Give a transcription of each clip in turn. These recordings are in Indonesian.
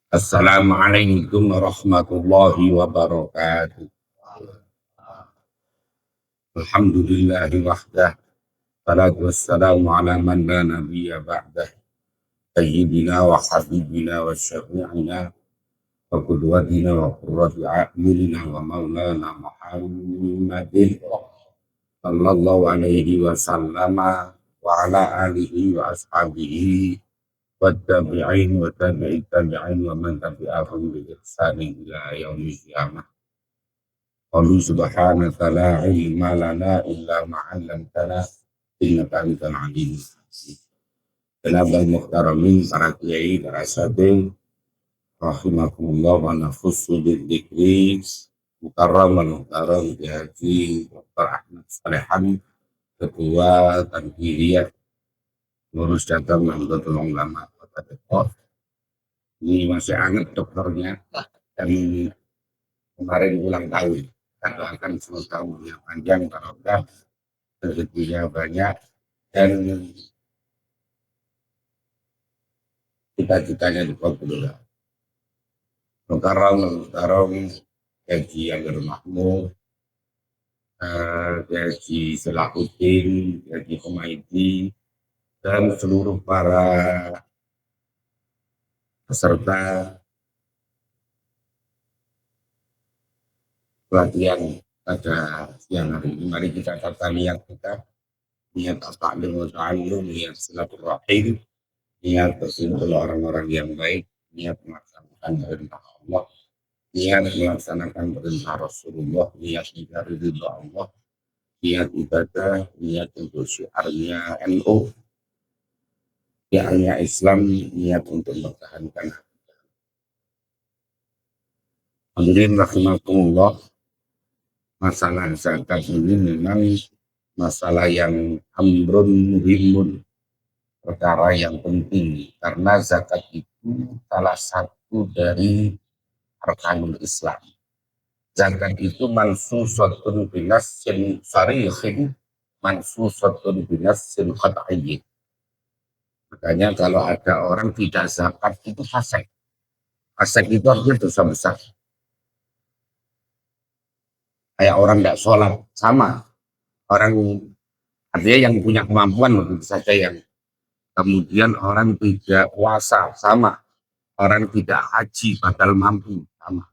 Assalamualaikum warahmatullahi wabarakatuh. Alhamdulillahi wahdah. Salatu wassalamu ala man la nabiyya ba'dah. Sayyidina wa habibina wa syafi'ina wa qudwatina wa qurrati a'yunina wa maulana Muhammadin sallallahu alaihi wasallama wa ala alihi wa ashabihi wa tabi'in wa tabi'in tabi'in wa man tabi'ahum bi ihsanin ila yaumil qiyamah. Qalu subhanaka la ilma lana illa ma 'allamtana innaka antal alimul hakim. Kenabal muhtaramin, para kiai, para sahabat, rahimakumullah wa nafsu bidzikri mukarram mukarram Haji Dr. Ahmad Salehan, Ketua Tanfidiyah Lurus Datang Nahdlatul Ulama Kota Depok. Ini masih hangat dokternya dan kemarin ulang tahun. Kita doakan semoga umurnya panjang, barokah, rezekinya banyak, dan cita-citanya dikabulkan. Mukarram Haji Angger Mahmud, Haji Selahuddin, Haji Humaydi, dan seluruh para peserta pelatihan pada siang hari ini. Mari kita tata niat kita, niat at-ta'lim wa ta'allum, niat silaturahim, niat berkumpul orang-orang yang baik, niat melaksanakan perintah Allah, niat melaksanakan perintah Rasulullah, niat mencari ridha Allah, niat ibadah, niat untuk syiarnya NU, syiarnya Islam, niat untuk mempertahankan. Hadirin rahimakumullah, masalah zakat ini memang masalah yang amrun muhimun, perkara yang penting, karena zakat itu salah satu dari arkanul Islam. Zakat itu mansusatun binassin sarihin, mansusatun binassin qat'iyyin. Makanya kalau ada orang tidak zakat itu fasik. Fasik itu artinya dosa besar. Kayak orang tidak sholat, sama. Orang artinya yang punya kemampuan begitu saja, yang kemudian orang tidak puasa, sama. Orang tidak haji padahal mampu, sama.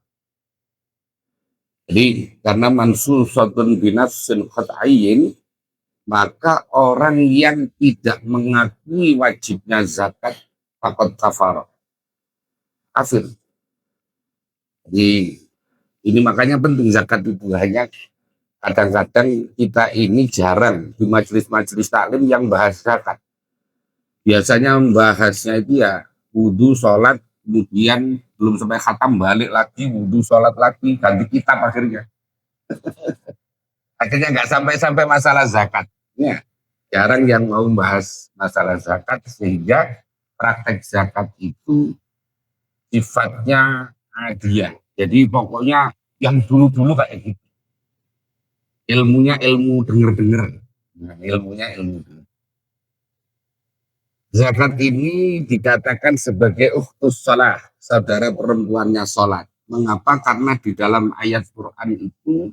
Jadi karena mansusatun binassin qat'iyyin, maka orang yang tidak mengakui wajibnya zakat faqad kafara, kafir. Jadi ini makanya penting zakat itu. Hanya kadang-kadang kita ini jarang di majelis-majelis taklim yang bahas zakat. Biasanya membahasnya itu ya wudhu, sholat, kemudian belum sampai khatam balik lagi, wudhu, sholat lagi, ganti kitab akhirnya. Akhirnya nggak sampai-sampai masalah zakat. Ya, jarang yang mau membahas masalah zakat, sehingga praktek zakat itu sifatnya hadiah. Jadi pokoknya yang dulu-dulu kayak gitu. Ilmunya ilmu denger-denger. Nah, ilmunya ilmu denger. Zakat ini dikatakan sebagai ukhtus shalah, saudara perempuannya sholat. Mengapa? Karena di dalam ayat Quran itu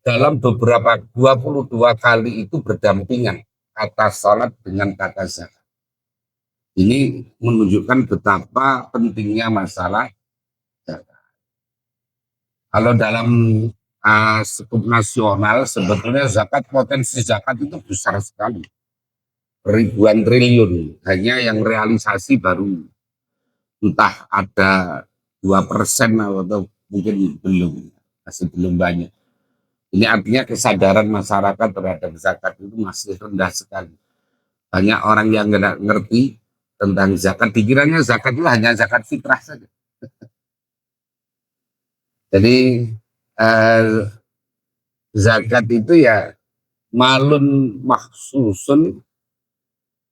dalam beberapa 22 kali itu berdampingan kata sholat dengan kata zakat. Ini menunjukkan betapa pentingnya masalah zakat. Kalau dalam skup nasional sebetulnya zakat, potensi zakat itu besar sekali, ribuan triliun. Hanya yang realisasi baru entah ada 2% atau mungkin belum, masih belum banyak. Ini artinya kesadaran masyarakat terhadap zakat itu masih rendah sekali. Banyak orang yang nggak ngerti tentang zakat, dikiranya zakat itu hanya zakat fitrah saja. Jadi zakat itu ya malun mahsusun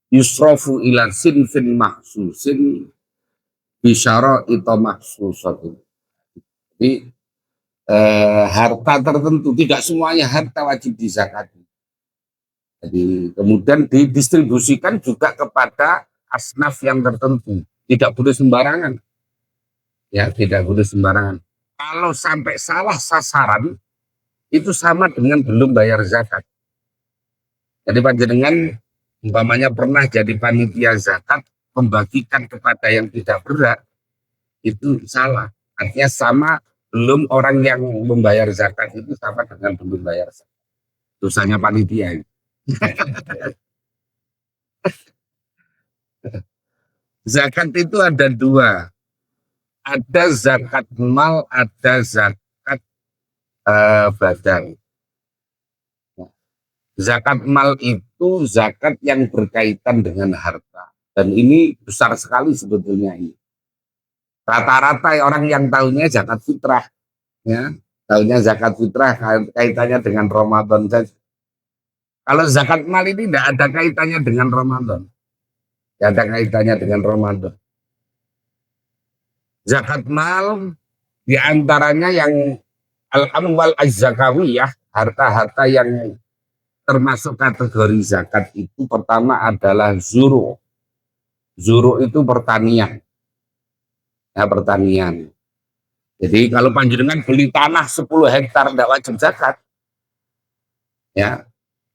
yusrofu ila sinfin mahsusin bisyara itu mahsusatun. Jadi harta tertentu, tidak semuanya harta wajib dizakati. Jadi kemudian didistribusikan juga kepada asnaf yang tertentu, tidak boleh sembarangan. Ya, tidak boleh sembarangan. Kalau sampai salah sasaran, itu sama dengan belum bayar zakat. Jadi panjenengan umpamanya pernah jadi panitia zakat, membagikan kepada yang tidak berhak, itu salah. Artinya sama, belum orang yang membayar zakat itu sama dengan belum bayar zakat. Dosanya panitia. Zakat itu ada dua. Ada zakat mal, ada zakat badan. Zakat mal itu zakat yang berkaitan dengan harta. Dan ini besar sekali sebetulnya ini. Rata-rata orang yang tahunya zakat fitrah, ya, tahunya zakat fitrah kaitannya dengan Ramadan saja. Kalau zakat mal ini tidak ada kaitannya dengan Ramadan, tidak ada kaitannya dengan Ramadan. Zakat mal diantaranya yang al-amwal az-zakawiyah, harta-harta yang termasuk kategori zakat itu pertama adalah zuru. Zuru itu pertanian, ya pertanian. Jadi kalau panjenengan beli tanah 10 hektar tidak wajib zakat, ya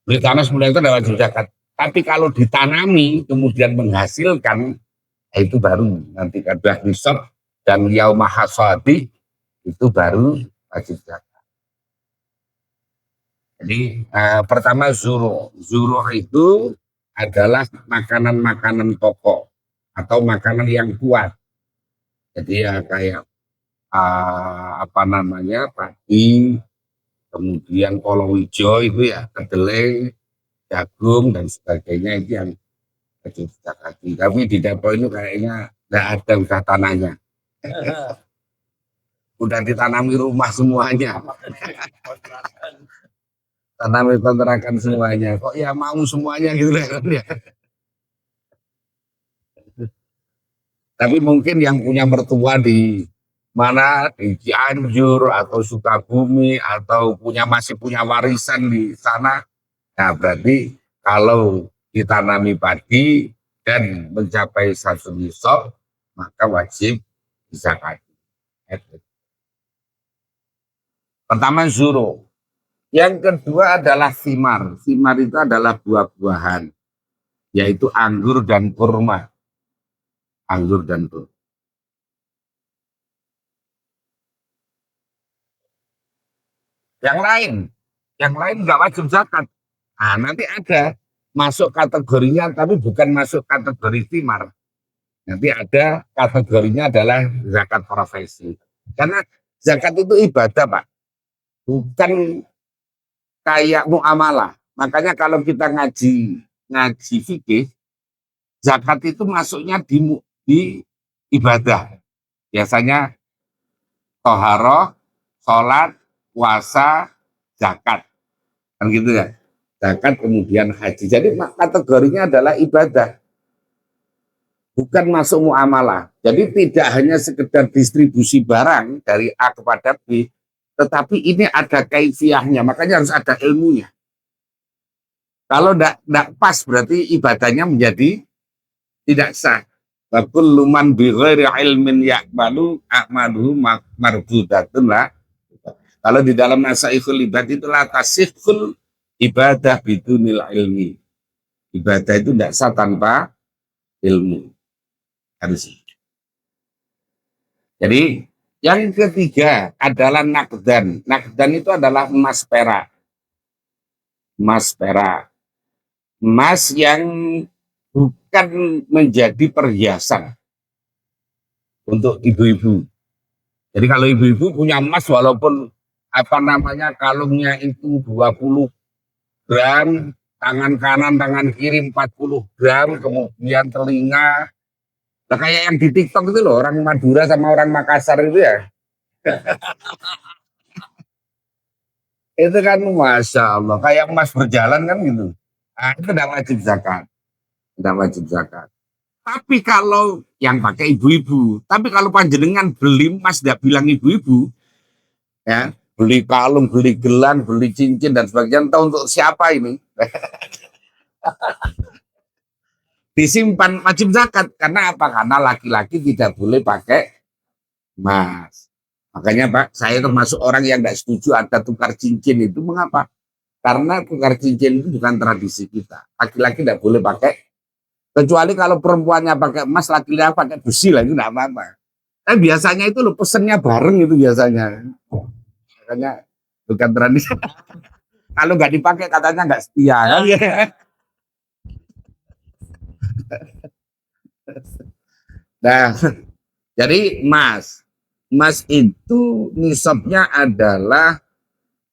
beli tanah 10 hektar tidak wajib zakat. Tapi kalau ditanami kemudian menghasilkan, itu baru nanti kada nisab dan yaumah hasadi itu baru wajib zakat. Jadi pertama zuru. Zuru itu adalah makanan-makanan pokok atau makanan yang kuat. Jadi ya kayak apa namanya padi, kemudian kolowija itu ya kedelai, jagung dan sebagainya itu yang wajib zakat. Tapi di dapur ini kayaknya tidak ada udah tanahnya. Udah ditanami rumah semuanya. Tanami kontrakan semuanya. Kok ya mau semuanya gitu kan ya. Tapi mungkin yang punya mertua di mana di Cianjur atau Sukabumi atau masih punya warisan di sana, nah berarti kalau ditanami padi dan mencapai satu nisab maka wajib zakat. Pertama zuro. Yang kedua adalah simar. Simar itu adalah buah-buahan, yaitu anggur dan kurma. Anggur dan kurma. Yang lain nggak wajib zakat. Nah, nanti ada masuk kategorinya, tapi bukan masuk kategori simar. Nanti ada kategorinya adalah zakat profesi. Karena zakat itu ibadah, Pak. Bukan kayak muamalah. Makanya kalau kita ngaji fikih, zakat itu masuknya di ibadah. Biasanya toharoh, sholat, puasa, zakat. Kan gitu ya. Zakat kemudian haji. Jadi kategorinya adalah ibadah. Bukan masuk muamalah. Jadi tidak hanya sekedar distribusi barang dari A kepada B, tetapi ini ada kaifiahnya. Makanya harus ada ilmunya. Kalau tidak pas berarti ibadahnya menjadi tidak sah. Bakul luman bi ghairi ilmin ya'malu a'maluhu mardudatun lah. Kalau di dalam nasaihul ibad itulah tasihul ibadah bidunil ilmi. Ibadah itu tidak sah tanpa ilmu. Harus. Jadi yang ketiga adalah nakdan. Nakdan itu adalah emas perak. Emas perak. Emas yang bukan menjadi perhiasan untuk ibu-ibu. Jadi kalau ibu-ibu punya emas walaupun apa namanya kalungnya itu 20 gram, tangan kanan, tangan kiri 40 gram, kemudian telinga. Nah, kayak yang di TikTok itu loh, orang Madura sama orang Makassar itu ya. Itu kan Masya Allah, kayak emas berjalan kan gitu. Nah, itu tidak wajib zakat. Tidak wajib zakat. Tapi kalau yang pakai ibu-ibu, tapi kalau panjenengan beli emas tidak bilang ibu-ibu, ya beli kalung, beli gelang, beli cincin dan sebagainya, tahu untuk siapa ini? Disimpan wajib zakat. Karena apa? Karena laki-laki tidak boleh pakai emas. Makanya Pak, saya termasuk orang yang nggak setuju ada tukar cincin itu. Mengapa? Karena tukar cincin itu bukan tradisi kita. Laki-laki tidak boleh pakai, kecuali kalau perempuannya pakai emas, laki-laki pakai besi lah, itu tidak apa-apa. Tapi biasanya itu lo pesennya bareng itu biasanya. Makanya bukan tradisi. Kalau nggak dipakai katanya nggak setia. Kan? Nah, jadi emas. Emas itu nisabnya adalah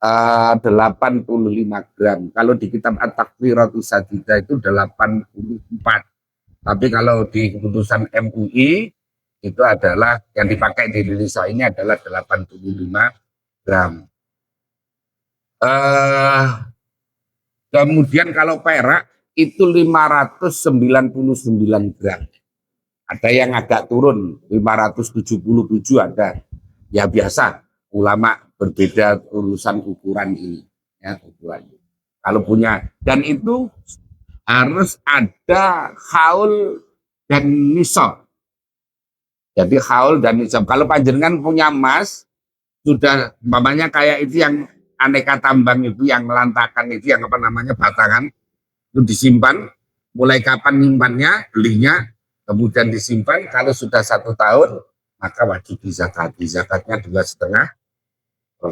85 gram. Kalau di kitab At-Takfiratus Sajdah itu 84. Tapi kalau di keputusan MUI itu adalah yang dipakai di Indonesia ini adalah 85 gram. Kemudian kalau perak itu 599 gram. Ada yang agak turun 577 ada. Ya biasa, ulama berbeda urusan ukuran ini. Ya, ukuran. Kalau punya, dan itu harus ada haul dan nisab. Jadi haul dan nisab. Kalau panjenengan punya emas, sudah mamanya kayak itu yang aneka tambang itu, yang melantakan itu, yang apa namanya batangan, itu disimpan. Mulai kapan nyimpannya, belinya, kemudian disimpan. Kalau sudah 1 tahun, maka wajib dizakati. Zakatnya 2,5%.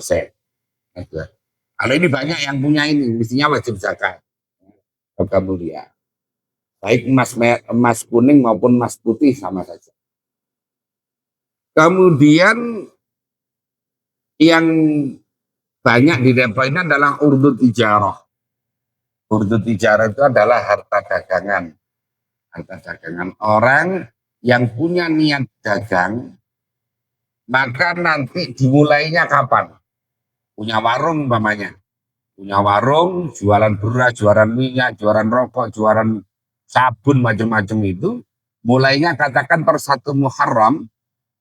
Kalau ini banyak yang punya ini, mestinya wajib zakat. Mulia. Baik emas kuning maupun emas putih sama saja. Kemudian yang banyak di Depok ini adalah urdu tijarah. Urdu tijarah itu adalah harta dagangan. Harta dagangan orang yang punya niat dagang, maka nanti dimulainya kapan? Punya warung umpamanya. Punya warung, jualan beras, jualan minyak, jualan rokok, jualan sabun, macam-macam itu. Mulainya katakan per 1 Muharram,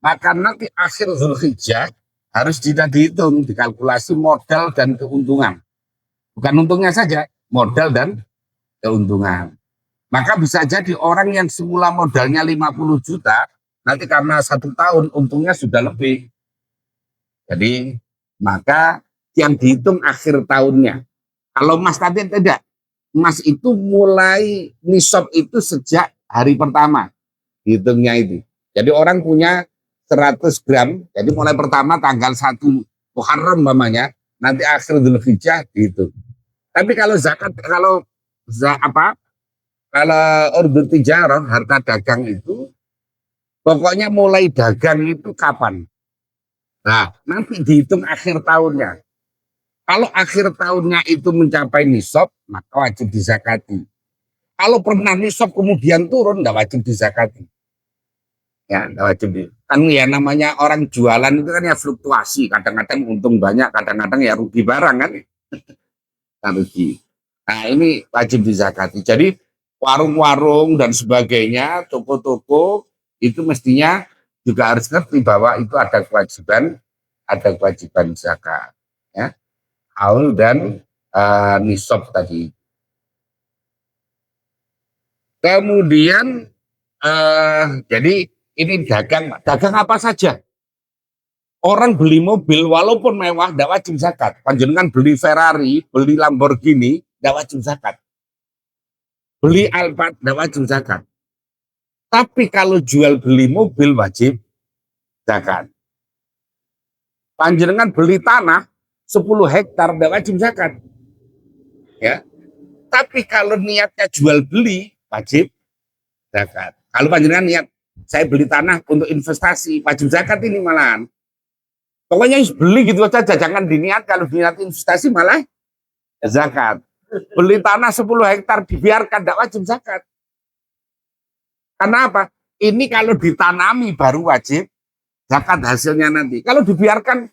maka nanti akhir Zulhijjah harus tidak dihitung, dikalkulasi modal dan keuntungan. Bukan untungnya saja, modal dan keuntungan. Maka bisa jadi orang yang semula modalnya 50 juta, nanti karena 1 tahun untungnya sudah lebih. Jadi maka yang dihitung akhir tahunnya. Kalau emas tadi tidak, emas itu mulai nisab itu sejak hari pertama, hitungnya itu. Jadi orang punya 100 gram, jadi mulai pertama tanggal 1 Muharram mamanya, nanti akhir Dzulhijjah dihitung. Tapi kalau zakat, kalau urdu tijarah, harta dagang itu, pokoknya mulai dagang itu kapan? Nah, nanti dihitung akhir tahunnya. Kalau akhir tahunnya itu mencapai nisab, maka wajib dizakati. Kalau pernah nisab kemudian turun, nggak wajib dizakati. Ya, nggak wajib. Kan ya namanya orang jualan itu kan ya fluktuasi. Kadang-kadang untung banyak, kadang-kadang ya rugi barang kan. Rugi. Nah ini wajib dizakati. Jadi warung-warung dan sebagainya, toko-toko itu mestinya juga harus ngerti bahwa itu ada kewajiban zakat. Ya. Haul dan nisab tadi. Kemudian jadi ini dagang apa saja. Orang beli mobil walaupun mewah tidak wajib zakat. Panjenengan beli Ferrari, beli Lamborghini tidak wajib zakat. Beli Alphard tidak wajib zakat. Tapi kalau jual beli mobil wajib zakat. Panjenengan beli tanah 10 hektar tidak wajib zakat. Ya. Tapi kalau niatnya jual beli wajib zakat. Kalau panjenengan niat saya beli tanah untuk investasi wajib zakat ini malahan. Pokoknya beli gitu saja, jangan diniat, kalau diniat investasi malah zakat. Beli tanah 10 hektar dibiarkan tidak wajib zakat. Karena apa? Ini kalau ditanami baru wajib zakat hasilnya nanti. Kalau dibiarkan,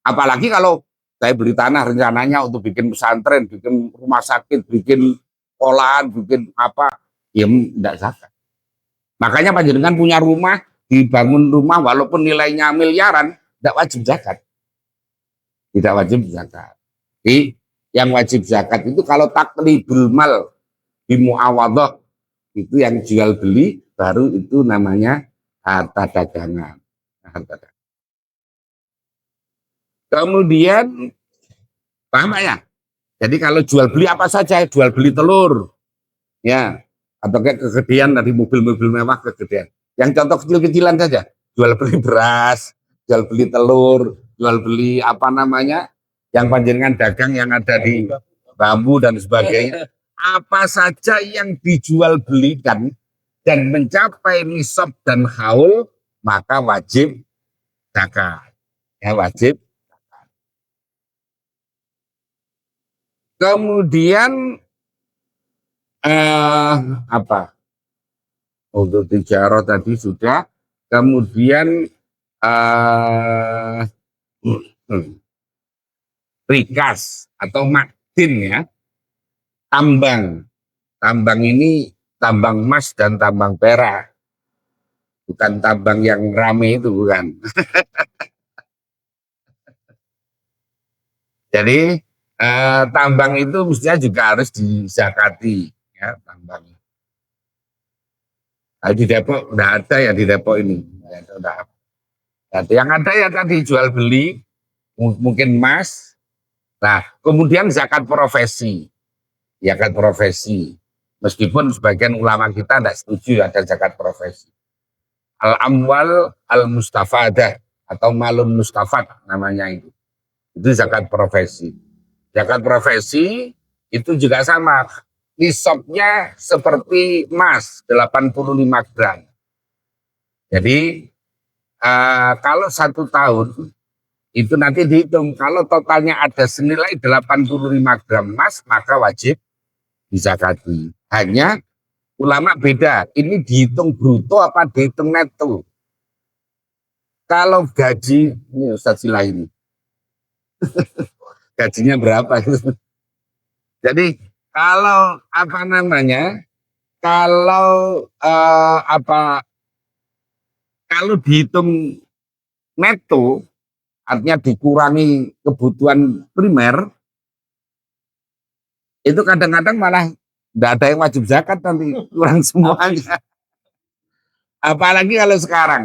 apalagi kalau saya beli tanah rencananya untuk bikin pesantren, bikin rumah sakit, bikin sekolahan, bikin apa, ya tidak zakat. Makanya panjenengan punya rumah, dibangun rumah walaupun nilainya miliaran, tidak wajib zakat. Tidak wajib zakat. Jadi yang wajib zakat itu kalau taklibul mal bimuawadhah, itu yang jual beli baru itu namanya harta dagangan. Harta dagangan. Kemudian, paham Pak ya? Jadi kalau jual beli apa saja, jual beli telur, ya, atau kayak kegedean dari mobil-mobil mewah kegedean. Yang contoh kecil-kecilan saja, jual beli beras, jual beli telur, jual beli apa namanya, yang panjenengan dagang yang ada di bambu dan sebagainya. Apa saja yang dijual belikan dan mencapai nisab dan haul, maka wajib zakat. Ya, wajib. Kemudian apa? Untuk tijarah tadi sudah. Kemudian eh rikas atau makdin ya, tambang. Tambang ini tambang emas dan tambang perak. Bukan tambang yang rame itu, bukan. Jadi tambang itu mestinya juga harus dizakati ya, tambang. Nah, di Depok enggak ada ya, di Depok ini. Udah. Yang ada ya tadi jual beli, mungkin emas. Nah, kemudian zakat profesi. Zakat profesi. Meskipun sebagian ulama kita tidak setuju ada zakat profesi. Al-amwal al-mustafadah atau malun mustafad namanya itu. Itu zakat profesi. Zakat profesi itu juga sama. Nisabnya seperti emas 85 gram. Jadi kalau 1 tahun itu nanti dihitung. Kalau totalnya ada senilai 85 gram emas, maka wajib dizakati. Hanya ulama beda. Ini dihitung bruto apa dihitung neto. Kalau gaji, ini Ustaz Sila ini. Gajinya berapa? Jadi kalau apa namanya? Kalau kalau dihitung neto, artinya dikurangi kebutuhan primer, itu kadang-kadang malah tidak ada yang wajib zakat nanti, kurang semuanya. Apalagi kalau sekarang.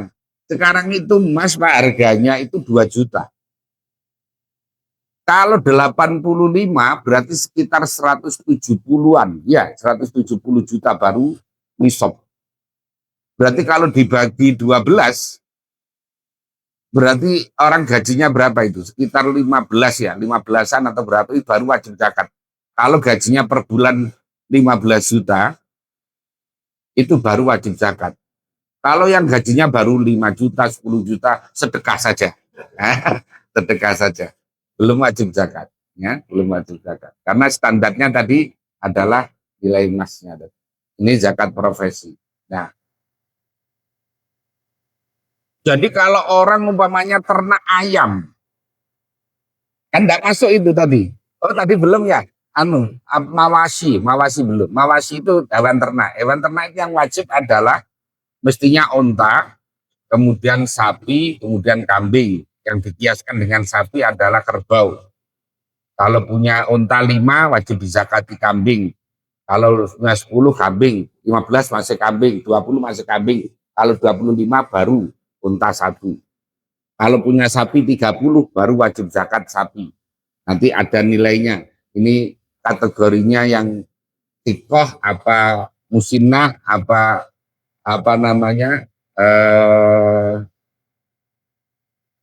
Sekarang itu emas Pak harganya itu 2 juta. Kalau 85 berarti sekitar 170-an. Ya, 170 juta baru nisab. Berarti kalau dibagi 12, berarti orang gajinya berapa itu? Sekitar 15 ya, 15-an atau berapa itu baru wajib zakat. Kalau gajinya per bulan 15 juta, itu baru wajib zakat. Kalau yang gajinya baru 5 juta, 10 juta, sedekah saja. Sedekah saja. Belum wajib zakat. Ya, belum wajib zakat. Karena standarnya tadi adalah nilai emasnya. Ini zakat profesi. Nah, jadi kalau orang umpamanya ternak ayam, kan enggak masuk itu tadi. Oh, tadi belum ya? Mawasi belum. Mawasi itu hewan ternak. Hewan ternak itu yang wajib adalah mestinya onta, kemudian sapi, kemudian kambing. Yang dikiaskan dengan sapi adalah kerbau. Kalau punya onta 5 wajib dizakati kambing. Kalau punya 10 kambing, 15 masih kambing, 20 masih kambing. Kalau 25 baru onta 1. Kalau punya sapi 30 baru wajib zakat sapi. Nanti ada nilainya. Ini kategorinya yang tikoh apa musinah apa namanya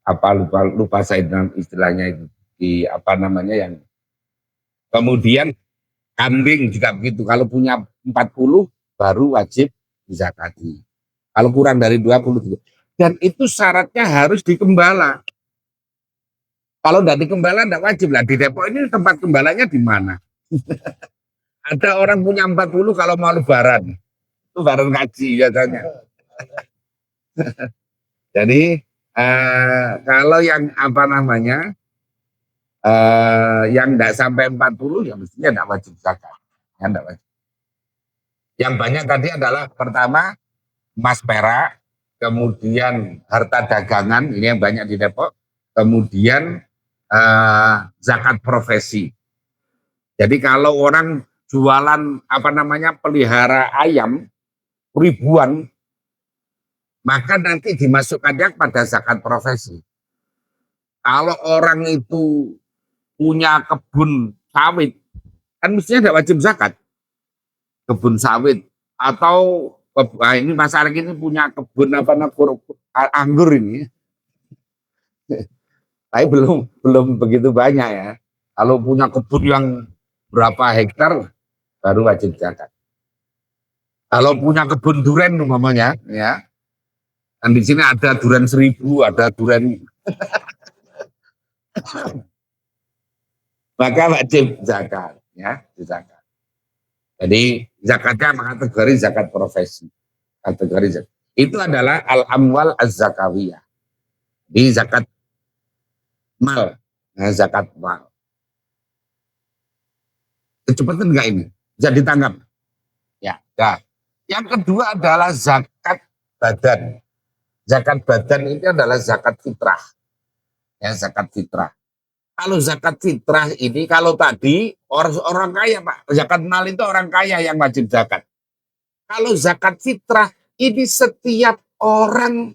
apa lupa saya istilahnya itu di apa namanya yang kemudian kambing juga begitu, kalau punya 40 baru wajib dizakati, kalau kurang dari 20 dan itu syaratnya harus dikembala. Kalau tidak dikembala tidak wajib lah. Di Depok ini tempat kembalanya di mana? Ada orang punya 40 kalau mau lebaran, itu lebaran haji biasanya. Jadi kalau yang apa namanya yang tidak sampai 40 ya mestinya tidak wajib zakat. Ya, tidak wajib. Yang banyak tadi adalah pertama emas perak, kemudian harta dagangan, ini yang banyak di Depok, kemudian zakat profesi. Jadi kalau orang jualan apa namanya pelihara ayam ribuan, maka nanti dimasukkannya pada zakat profesi. Kalau orang itu punya kebun sawit, kan mestinya tidak wajib zakat. Kebun sawit atau ini masyarakat ini punya kebun anggur ini, tapi belum begitu banyak ya. Kalau punya kebun yang berapa hektar baru wajib zakat. Kalau punya kebun duren umpamanya, ya, dan di sini ada duren 1000, ada duren, maka wajib zakat, ya, zakat. Jadi zakatnya kategori zakat profesi, kategori zakat. Itu adalah al-amwal az-zakawiyah. Di zakat mal, nah, zakat mal. Kecepatan enggak ini? Bisa ditangkap? Ya. Nah, yang kedua adalah zakat badan. Zakat badan ini adalah zakat fitrah. Ya, zakat fitrah. Kalau zakat fitrah ini, kalau tadi orang kaya Pak, zakat mal itu orang kaya yang wajib zakat. Kalau zakat fitrah ini setiap orang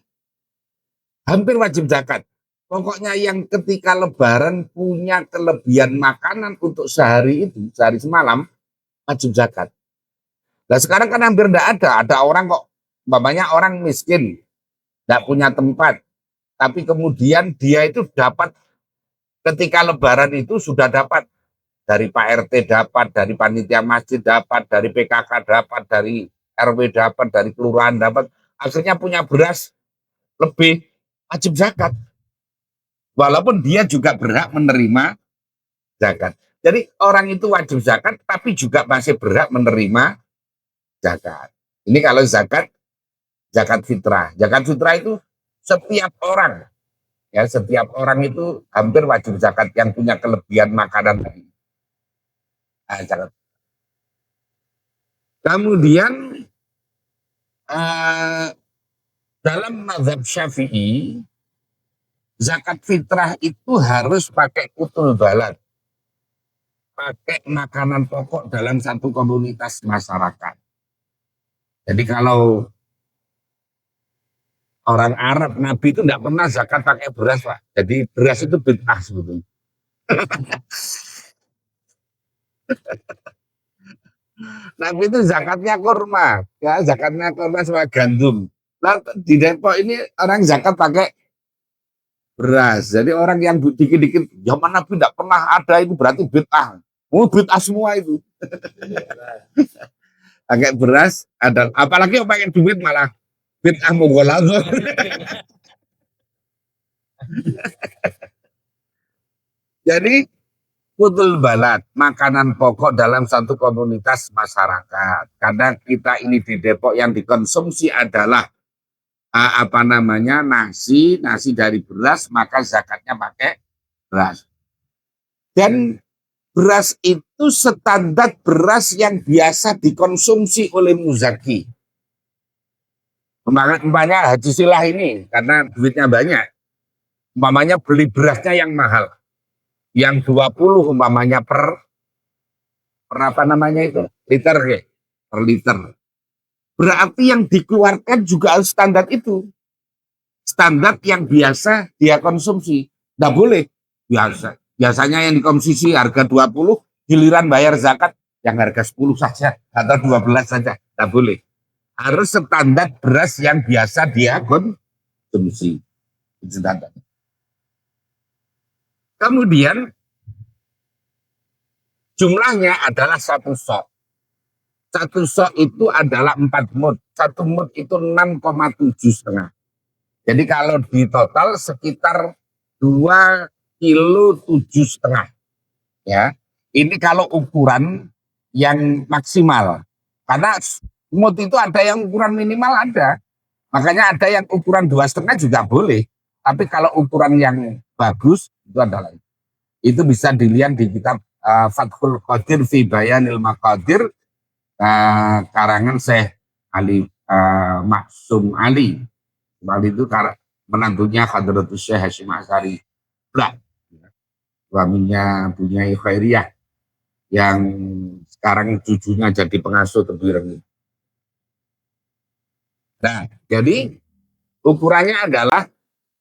hampir wajib zakat. Pokoknya yang ketika lebaran punya kelebihan makanan untuk sehari itu, sehari semalam, wajib zakat. Nah sekarang kan hampir tidak ada orang kok, umpamanya orang miskin, tidak punya tempat, tapi kemudian dia itu dapat ketika lebaran itu sudah dapat dari Pak RT dapat, dari panitia masjid dapat, dari PKK dapat, dari RW dapat, dari kelurahan dapat, akhirnya punya beras lebih, wajib zakat. Walaupun dia juga berhak menerima zakat. Jadi orang itu wajib zakat, tapi juga masih berhak menerima zakat. Ini kalau zakat fitrah. Zakat fitrah itu setiap orang, ya setiap orang itu hampir wajib zakat yang punya kelebihan makanan tadi. Nah, zakat. Kemudian dalam mazhab Syafi'i, zakat fitrah itu harus pakai kutul balad, pakai makanan pokok dalam satu komunitas masyarakat. Jadi kalau orang Arab, Nabi itu tidak pernah zakat pakai beras, Pak. Jadi beras itu bid'ah sebetulnya. Nabi itu zakatnya kurma, ya zakatnya kurma sama gandum. Nah, di Depok ini orang zakat pakai beras. Jadi orang yang dikit-dikit, zaman Nabi tidak pernah ada itu berarti bid'ah. Oh, bid'ah semua itu. Pakai beras, ada apalagi yang pakai duit malah bid'ah mughaladzah. Jadi kutul balad, makanan pokok dalam satu komunitas masyarakat. Karena kita ini di Depok yang dikonsumsi adalah nasi dari beras, maka zakatnya pakai beras. Dan beras itu standar beras yang biasa dikonsumsi oleh muzaki. Umpamanya Haji Silah ini karena duitnya banyak, umpamanya beli berasnya yang mahal, yang 20 umpamanya per apa namanya itu liter ya, per liter. Berarti yang dikeluarkan juga harus standar itu, standar yang biasa dia konsumsi. Tidak boleh biasanya yang dikonsumsi harga 20, giliran bayar zakat yang harga 10 saja atau 12 saja. Tidak boleh, harus standar beras yang biasa dia konsumsi. Standar. Kemudian jumlahnya adalah satu sok. Satu sok itu adalah 4 mud. Satu mud itu 6,7,5. Jadi kalau di total sekitar 2,7,5 kg. Ya, ini kalau ukuran yang maksimal. Karena mud itu ada yang ukuran minimal ada. Makanya ada yang ukuran 2,5 juga boleh. Tapi kalau ukuran yang bagus itu adalah itu bisa dilihat di kitab Fathul Qadir fi Bayanil Maqadir karangan Syekh Ali Maksum Ali. Ali itu menantunya Hadratus Syekh Hasyim Asy'ari suaminya Bunyai Khairiyah yang sekarang cucunya jadi pengasuh Tebuireng. Nah, jadi ukurannya adalah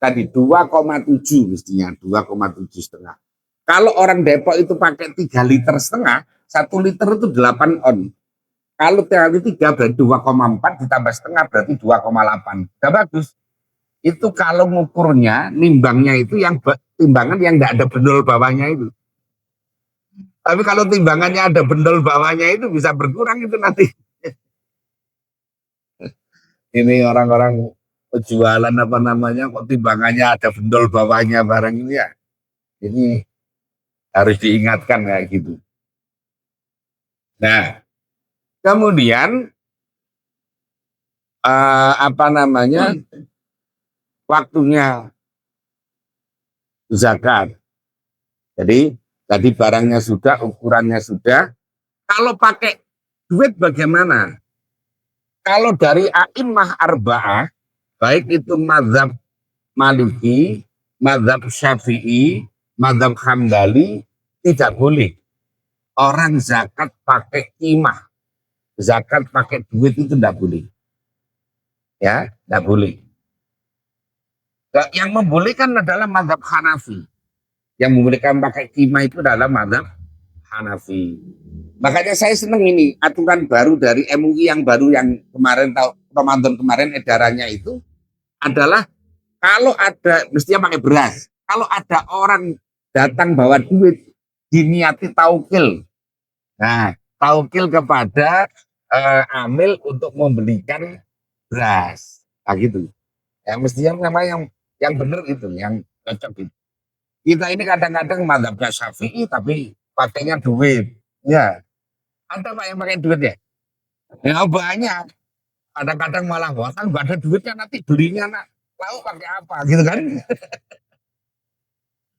tadi 2,7 mestinya 2,7 setengah. Kalau orang Depok itu pakai 3,5 liter, 1 liter itu 8 on. Kalau kali 3 berarti 2,4 ditambah setengah berarti 2,8. Udah bagus. Itu kalau ngukurnya, nimbangnya itu yang timbangan yang tidak ada bendol bawahnya itu. Tapi kalau timbangannya ada bendol bawahnya itu bisa berkurang itu nanti. Ini orang-orang jualan apa namanya, kok timbangannya ada bendol bawahnya barang ini ya. Ini harus diingatkan kayak gitu. Nah, kemudian apa namanya, waktunya zakat. Jadi tadi barangnya sudah, ukurannya sudah. Kalau pakai duit bagaimana? Kalau dari a'immah arba'ah, baik itu mazhab Maliki, mazhab Syafi'i, mazhab Hambali, tidak boleh orang zakat pakai timah, zakat pakai duit itu tidak boleh. Ya, tidak boleh. Yang membolehkan adalah mazhab Hanafi. Yang membolehkan pakai timah itu adalah mazhab Hanafi. Makanya saya senang ini aturan baru dari MUI yang baru yang kemarin Ramadan kemarin edarannya itu adalah kalau ada mestinya pakai beras. Kalau ada orang datang bawa duit diniati taukil. Nah, taukil kepada amil untuk membelikan beras. Nah, gitu. Ya mestinya nama yang benar itu, yang cocok itu. Kita ini kadang-kadang mazhabnya Syafi'i tapi pakainya duit. Ya, ada Pak yang pakai duit ya? Ya banyak. Kadang-kadang malah wah kan nggak ada duitnya nanti belinya nak tahu pakai apa gitu kan?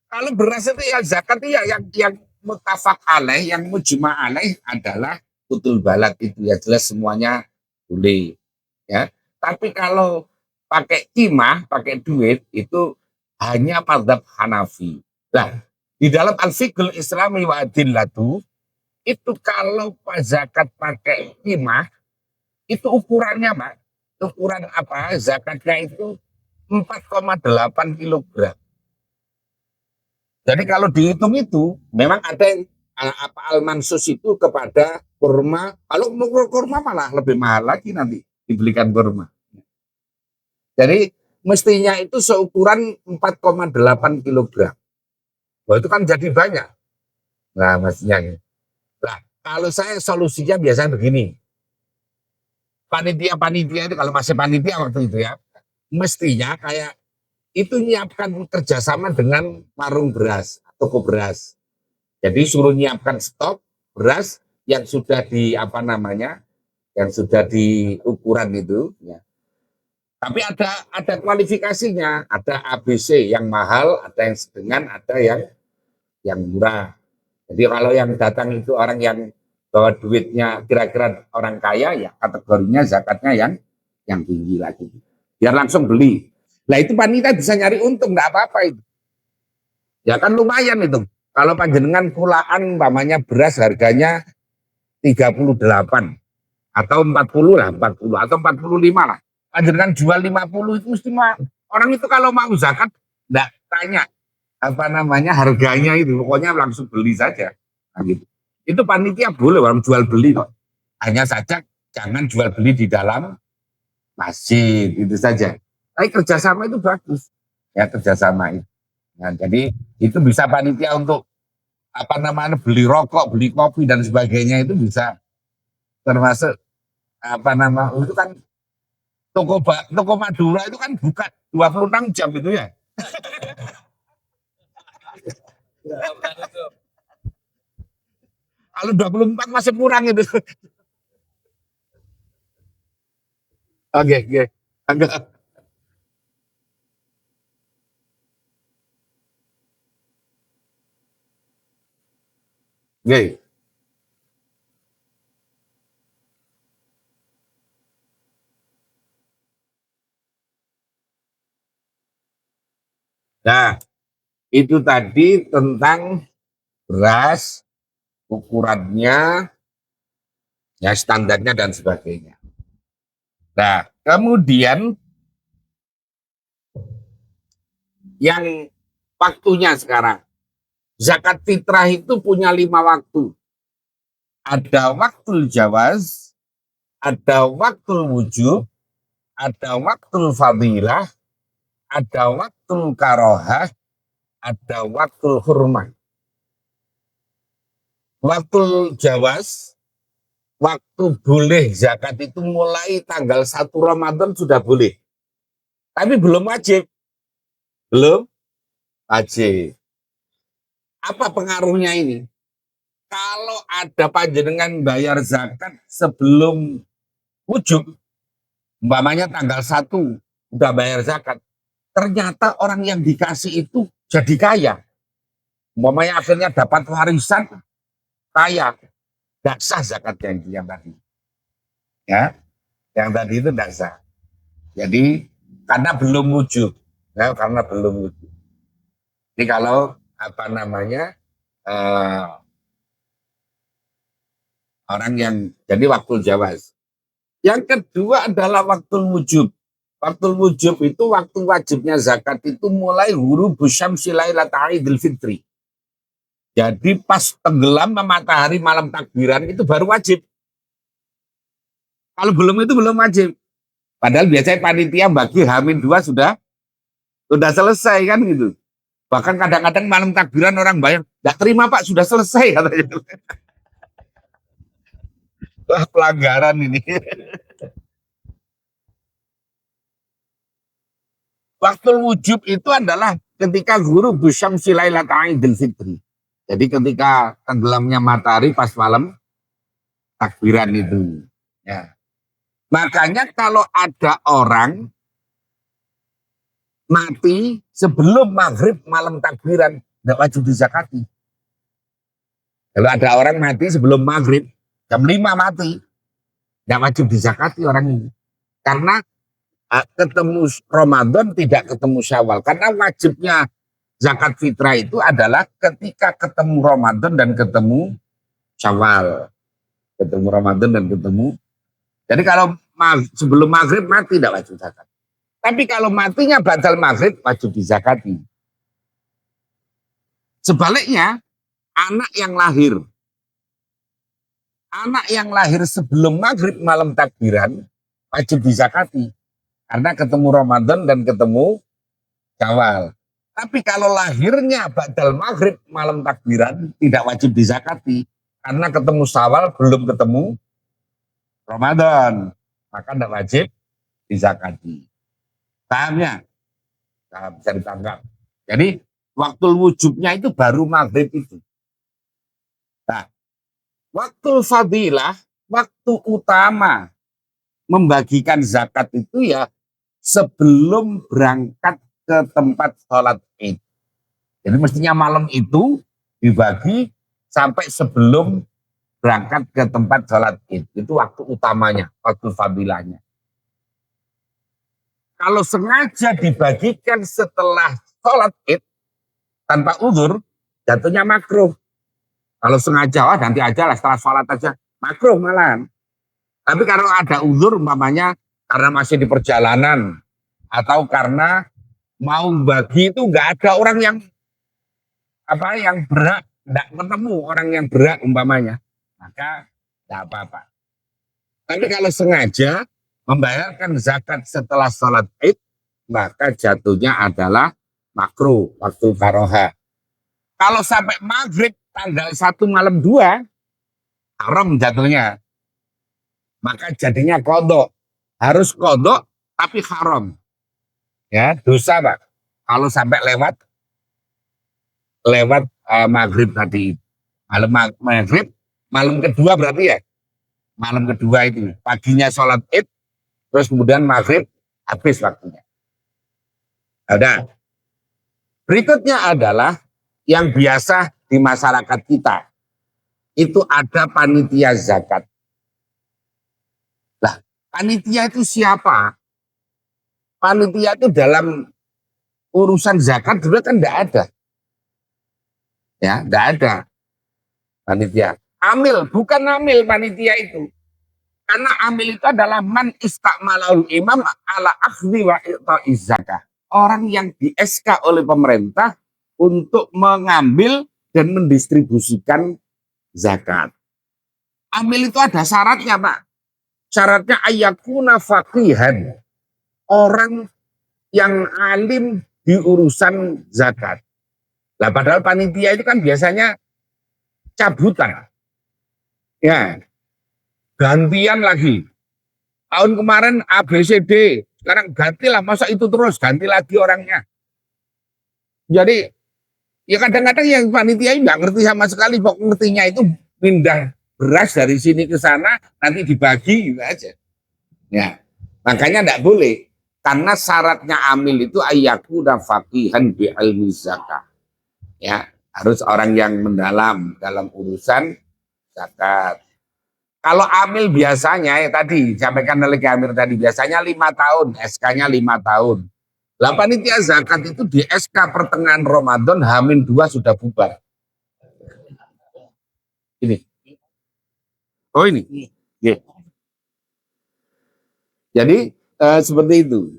Kalau beras itu ya zakat itu ya yang mutafak alaih, yang mujma alaih adalah betul balad itu ya jelas semuanya boleh ya. Tapi kalau pakai timah, pakai duit itu hanya mazhab Hanafi. Nah, di dalam Al-Fiqhul Islami wa Adillatu itu kalau zakat pakai timah itu ukurannya Pak, ukuran apa? Zakatnya itu 4,8 kilogram. Jadi kalau dihitung itu memang ada yang apa al-mansus itu kepada kurma. Kalau mau kurma malah lebih mahal lagi nanti dibelikan kurma. Jadi mestinya itu seukuran 4,8 kilogram. Wah, itu kan jadi banyak. Nah, mestinya. Nah, kalau saya solusinya biasanya begini. Panitia-panitia itu kalau masih panitia waktu itu ya, mestinya kayak itu nyiapkan kerjasama dengan warung beras, toko beras. Jadi suruh nyiapkan stok beras yang sudah di apa namanya, yang sudah di ukuran itu. Ya. Tapi ada kualifikasinya, ada ABC yang mahal, ada yang sedang, ada yang murah. Jadi kalau yang datang itu orang yang bawa duitnya kira-kira orang kaya, ya kategorinya zakatnya yang tinggi lagi. Biar langsung beli. Nah itu panitia bisa nyari untung, nggak apa-apa itu. Ya kan lumayan itu. Kalau panjenengan kulaan umpamanya beras harganya 38 atau 40 lah, 40 atau 45 lah. Panjenengan jual 50 itu mesti orang itu kalau mau zakat enggak tanya apa namanya harganya itu, pokoknya langsung beli saja. Nah, gitu. Itu panitia boleh orang jual beli kok. Hanya saja jangan jual beli di dalam masjid itu saja. Tapi kerjasama itu bagus. Ya kerjasama itu. Nah, jadi itu bisa panitia untuk apa namanya beli rokok, beli kopi dan sebagainya itu bisa termasuk apa nama itu kan toko Madura itu kan buka 26 jam itu ya. Kalau 24 masih kurang itu. Oke, oke. Agak. Oke. Nah, itu tadi tentang beras, ukurannya, ya standarnya dan sebagainya. Nah, kemudian yang waktunya sekarang. Zakat fitrah itu punya 5 waktu. Ada waktu jawaz, ada waktu wujub, ada waktu fadilah, ada waktu karohah, ada waktu hurmah. Waktu jawaz, waktu boleh zakat itu mulai tanggal 1 Ramadan sudah boleh. Tapi belum wajib. Belum wajib. Apa pengaruhnya ini? Kalau ada panjenengan bayar zakat sebelum wujub, umpamanya tanggal 1 udah bayar zakat, ternyata orang yang dikasih itu jadi kaya. Umpamanya akhirnya dapat warisan kaya, tidak sah zakatnya yang tadi. Ya, yang tadi itu tidak sah. Jadi karena belum wujud, ya, karena belum wujud. Jadi kalau apa namanya orang yang jadi waktu jawaz. Yang kedua adalah waktu wujub. Waktu wujub itu waktu wajibnya zakat itu mulai huruf syamsi lailata Idul Fitri. Jadi pas tenggelam matahari malam takbiran itu baru wajib. Kalau belum itu belum wajib. Padahal biasanya panitia bagi H-2 sudah selesai kan gitu. Bahkan kadang-kadang malam takbiran orang bayar, nggak terima Pak, sudah selesai katanya. Wah, pelanggaran ini. Waktu wujub itu adalah ketika guru busyam silailat Idul Fitri. Jadi ketika tenggelamnya matahari pas malam takbiran itu. Ya. Makanya kalau ada orang mati sebelum maghrib malam takbiran, tidak wajib dizakati. Kalau ada orang mati sebelum maghrib, jam 5 mati, tidak wajib dizakati orang ini. Karena ketemu Ramadan tidak ketemu Syawal. Karena wajibnya zakat fitrah itu adalah ketika ketemu Ramadan dan ketemu Syawal. Ketemu Ramadan dan ketemu. Jadi kalau sebelum maghrib mati tidak wajib zakat. Tapi kalau matinya batal maghrib wajib dizakati. Sebaliknya anak yang lahir sebelum maghrib malam takbiran wajib dizakati. Karena ketemu Ramadan dan ketemu Syawal. Tapi kalau lahirnya batal maghrib malam takbiran tidak wajib dizakati. Karena ketemu Syawal belum ketemu Ramadan. Maka tidak wajib dizakati. Paham ya? Nah, bisa ditangkap. Jadi waktu wujubnya itu baru maghrib itu. Nah, waktu fadilah, waktu utama membagikan zakat itu ya sebelum berangkat ke tempat sholat Id. Jadi mestinya malam itu dibagi sampai sebelum berangkat ke tempat sholat Id. Itu waktu utamanya, waktu fadilahnya. Kalau sengaja dibagikan setelah sholat Id tanpa uzur, jatuhnya makruh. Kalau sengaja, nanti aja lah setelah sholat aja, makruh malahan. Tapi kalau ada uzur, umpamanya karena masih di perjalanan, atau karena mau bagi itu nggak ada orang yang berhak, nggak ketemu orang yang berhak umpamanya, maka nggak apa-apa. Tapi kalau sengaja membayarkan zakat setelah sholat Id, maka jatuhnya adalah makruh waktu karoha. Kalau sampai maghrib tanggal 1 malam 2, haram jatuhnya. Maka jadinya kodok. Harus kodok tapi haram. Ya, dosa Pak. Kalau sampai lewat maghrib tadi. Malam maghrib, malam kedua berarti ya. Malam kedua itu. Paginya sholat Id, terus kemudian maghrib habis waktunya. Ada. Berikutnya adalah yang biasa di masyarakat kita. Itu ada panitia zakat. Lah, panitia itu siapa? Panitia itu dalam urusan zakat dulu kan tidak ada. Ya, tidak ada panitia. Amil, bukan amil panitia itu. Karena amil itu adalah man istakmalul imam ala akhdi wa i'ta'iz zakah. orang yang di SK oleh pemerintah untuk mengambil dan mendistribusikan zakat. Amil itu ada syaratnya, Pak. Syaratnya ayakuna faqihan. Orang yang alim di urusan zakat. Nah, padahal panitia itu kan biasanya cabutan. Ya, gantian lagi. Tahun kemarin ABCD, sekarang gantilah, masa itu terus ganti lagi orangnya. Jadi ya kadang-kadang yang panitia nggak ngerti sama sekali, pokok ngertinya itu pindah beras dari sini ke sana, nanti dibagi gitu aja. Ya, makanya nggak boleh. Karena syaratnya amil itu ayyaku dan faqihan bi ilmi zakat. Ya, harus orang yang mendalam dalam urusan zakat. Kalau amil biasanya ya tadi disampaikan oleh Amir tadi biasanya 5 tahun, SK-nya 5 tahun. Lah panitia zakat itu di SK pertengahan Ramadan H-2 sudah bubar. Ini. Oh ini. Yeah. Jadi seperti itu.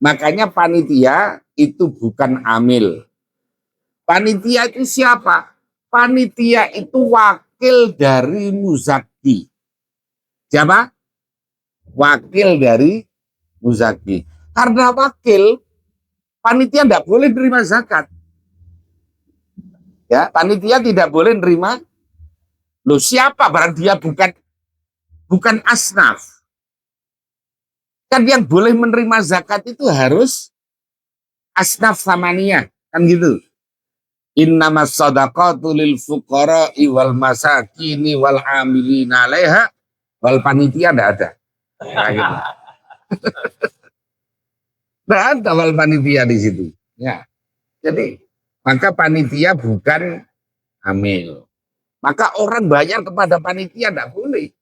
Makanya panitia itu bukan amil. Panitia itu siapa? Panitia itu wakil dari muzaki. Siapa? Wakil dari muzaki. Karena wakil, panitia tidak boleh menerima zakat. Ya, panitia tidak boleh menerima. Loh siapa? Barang dia bukan asnaf. Kan yang boleh menerima zakat itu harus asnaf samaniyah, kan gitu. Innamas shadaqatu lil fuqara'i wal masakini wal amilina 'alaiha wal panitia enggak ada. Nah, gitu. Enggak ada wal panitia di situ. Ya. Jadi maka panitia bukan amil. Maka orang bayar kepada panitia enggak boleh.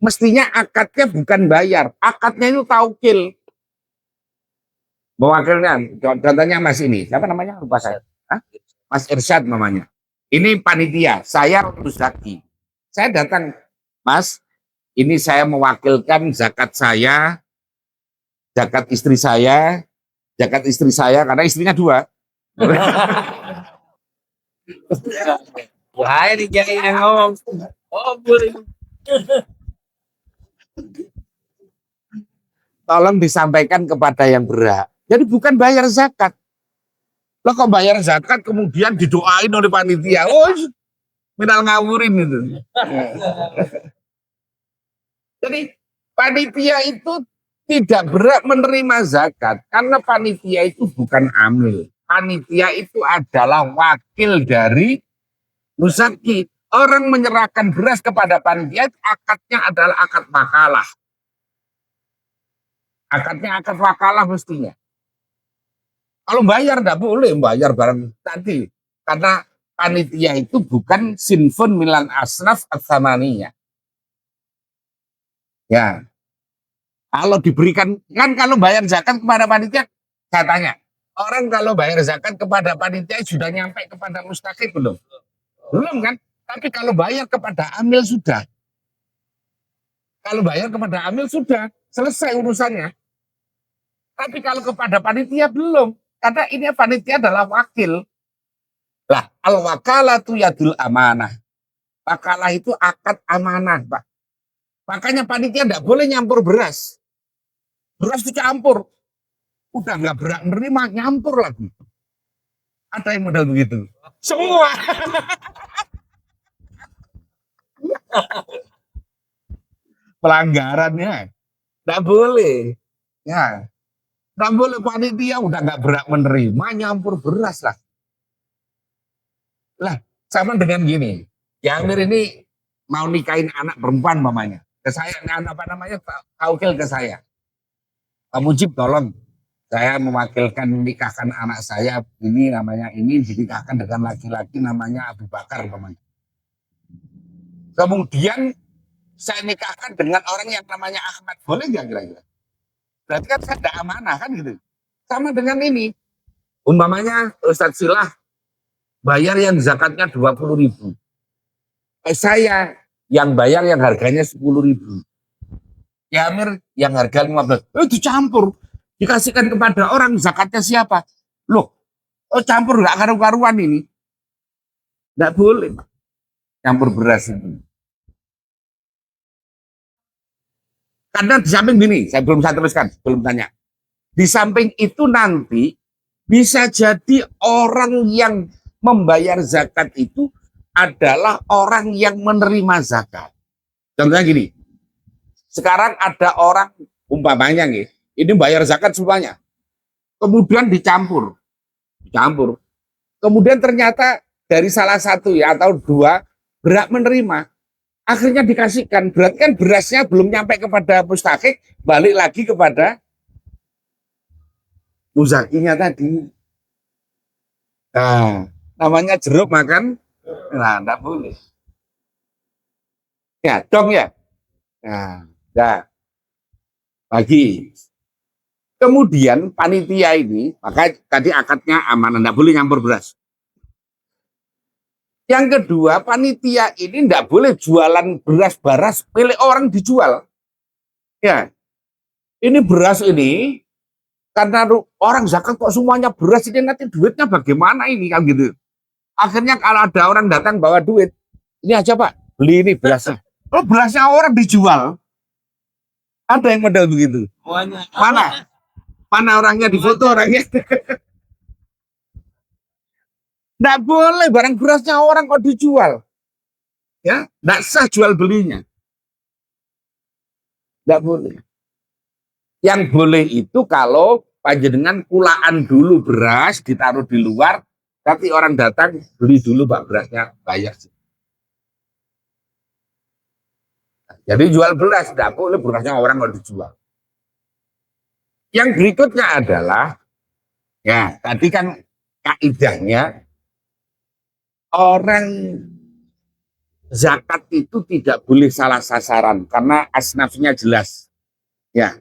Mestinya akadnya bukan bayar, akadnya itu taukil. Mewakilnya, contohnya Mas ini, siapa namanya? Lupa saya. Hah? Mas Irsyad namanya. Ini panitia, saya muzaki. Saya datang, Mas, ini saya mewakilkan zakat saya, zakat istri saya, karena istrinya 2. Wah, ini jadi yang ngomong. Oh, boleh. Tolong disampaikan kepada yang berhak. Jadi bukan bayar zakat. Lo kok bayar zakat kemudian didoain oleh panitia. Oh, minal ngawurin itu. Jadi panitia itu tidak berhak menerima zakat. Karena panitia itu bukan amil. Panitia itu adalah wakil dari muzaki. Orang menyerahkan beras kepada panitia, akadnya adalah akad wakalah. Akadnya akad wakalah mestinya. Kalau bayar enggak boleh bayar barang tadi. Karena panitia itu bukan sinfun milan asnaf at-thamaniyah. Ya. Kalau diberikan, kan kalau bayar zakat kepada panitia, saya tanya, orang kalau bayar zakat kepada panitia sudah nyampe kepada mustaqib belum? Belum kan? Tapi kalau bayar kepada amil sudah. Kalau bayar kepada amil sudah, selesai urusannya. Tapi kalau kepada panitia belum. Karena ini panitia adalah wakil. Lah, al-wakalatu yadul amanah. Wakalah itu akad amanah, Pak. Makanya panitia tidak boleh nyampur beras. Beras dicampur. Udah nggak berhak menerima, nyampur lagi. Ada yang model begitu. Semua. Pelanggarannya. Nggak boleh. Ya. Nggak boleh panitia udah nggak berhak menerima, nyampur beras lah. Lah, sama dengan gini. Ya Amir ini mau nikahin anak perempuan mamanya. Ke saya, apa namanya, taukil ke saya. Pak Mujib tolong, saya mewakilkan menikahkan anak saya, ini namanya ini dinikahkan dengan laki-laki namanya Abu Bakar mamanya. Kemudian saya nikahkan dengan orang yang namanya Ahmad, boleh nggak kira-kira? Berarti kan saya tidak amanah kan gitu. Sama dengan ini, umpamanya Ustadz Silah bayar yang zakatnya 20.000. Saya yang bayar yang harganya 10.000. Ya Amir yang harga 15. Dicampur. dikasihkan kepada orang, zakatnya siapa? Loh, campur nggak karu-karuan ini. Nggak boleh campur beras itu. Karena di samping gini, saya teruskan, belum tanya. Di samping itu nanti bisa jadi orang yang membayar zakat itu adalah orang yang menerima zakat. Contohnya gini, sekarang ada orang umpamanya nih, ini bayar zakat semuanya, kemudian dicampur, kemudian ternyata dari salah satu ya atau dua berhak menerima, akhirnya dikasihkan, berarti kan berasnya belum nyampe kepada mustahik, balik lagi kepada muzakinya tadi. Nah, namanya jeruk makan, nah enggak boleh. Ya, dong ya. Nah, ya. Lagi. Kemudian panitia ini, maka tadi akadnya aman, enggak boleh nyampur beras. Yang kedua, panitia ini enggak boleh jualan beras-baras milik orang dijual. Ya, ini beras ini karena orang zakat kok semuanya beras ini, nanti duitnya bagaimana ini kan gitu. Akhirnya kalau ada orang datang bawa duit, ini aja Pak, beli ini berasnya. Oh, berasnya orang dijual. Ada yang model begitu. Mana? Mana orangnya, di foto orangnya. Nggak boleh barang berasnya orang kok dijual. Ya, nggak sah jual belinya. Nggak boleh. Yang boleh itu kalau panjenengan kulaan dulu beras, ditaruh di luar, tapi orang datang beli dulu Pak berasnya, bayar. Jadi jual beras, tidak boleh berasnya orang kalau dijual. Yang berikutnya adalah, ya tadi kan kaidahnya, orang zakat itu tidak boleh salah sasaran, karena asnafnya jelas. Ya,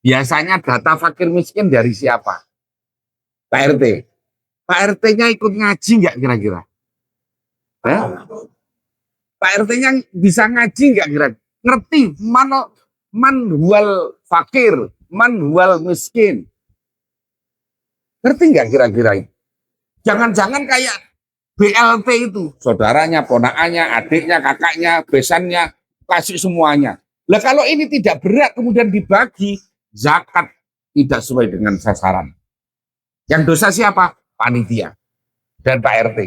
biasanya data fakir miskin dari siapa? Pak RT. Pak RT-nya ikut ngaji nggak kira-kira? Pak RT-nya bisa ngaji nggak kira-kira? Ngerti mana man huwal fakir, man huwal miskin. Ngerti nggak kira-kira? Jangan-jangan kayak BLT itu, saudaranya, ponakannya, adiknya, kakaknya, besannya, kasih semuanya. Lah kalau ini tidak berat kemudian dibagi, zakat tidak sesuai dengan sasaran. Yang dosa siapa? Panitia dan Pak RT.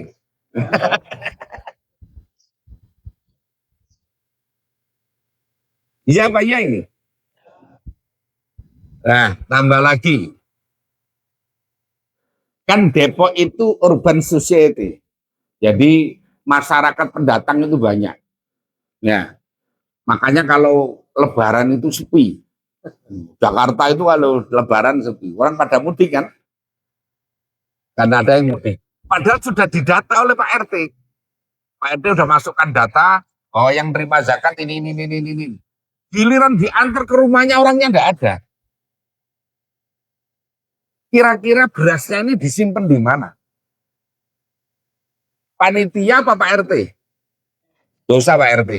Iya Pak ya ini. Nah, tambah lagi. Kan Depok itu urban society. Jadi masyarakat pendatang itu banyak. Ya, makanya kalau Lebaran itu sepi. Jakarta itu kalau Lebaran sepi. Orang pada mudik kan? Karena ada yang mudik. Padahal sudah didata oleh Pak RT. Pak RT sudah masukkan data. Oh, yang terima zakat ini. Giliran diantar ke rumahnya orangnya enggak ada. Kira-kira berasnya ini disimpan di mana? Panitia apa Pak RT? Dosa Pak RT.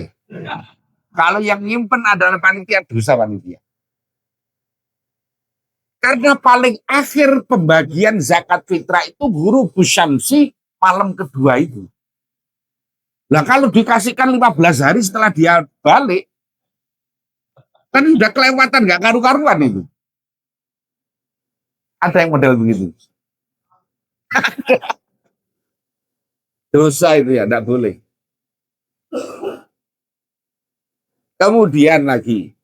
Kalau yang nyimpen adalah panitia, dosa panitia. Karena paling akhir pembagian zakat fitrah itu ghurubu syamsi malam kedua itu. Nah kalau dikasihkan 15 hari setelah dia balik, kan udah kelewatan, nggak karu-karuan itu. Ada yang model begitu. Dosa itu ya, tidak boleh. Kemudian lagi,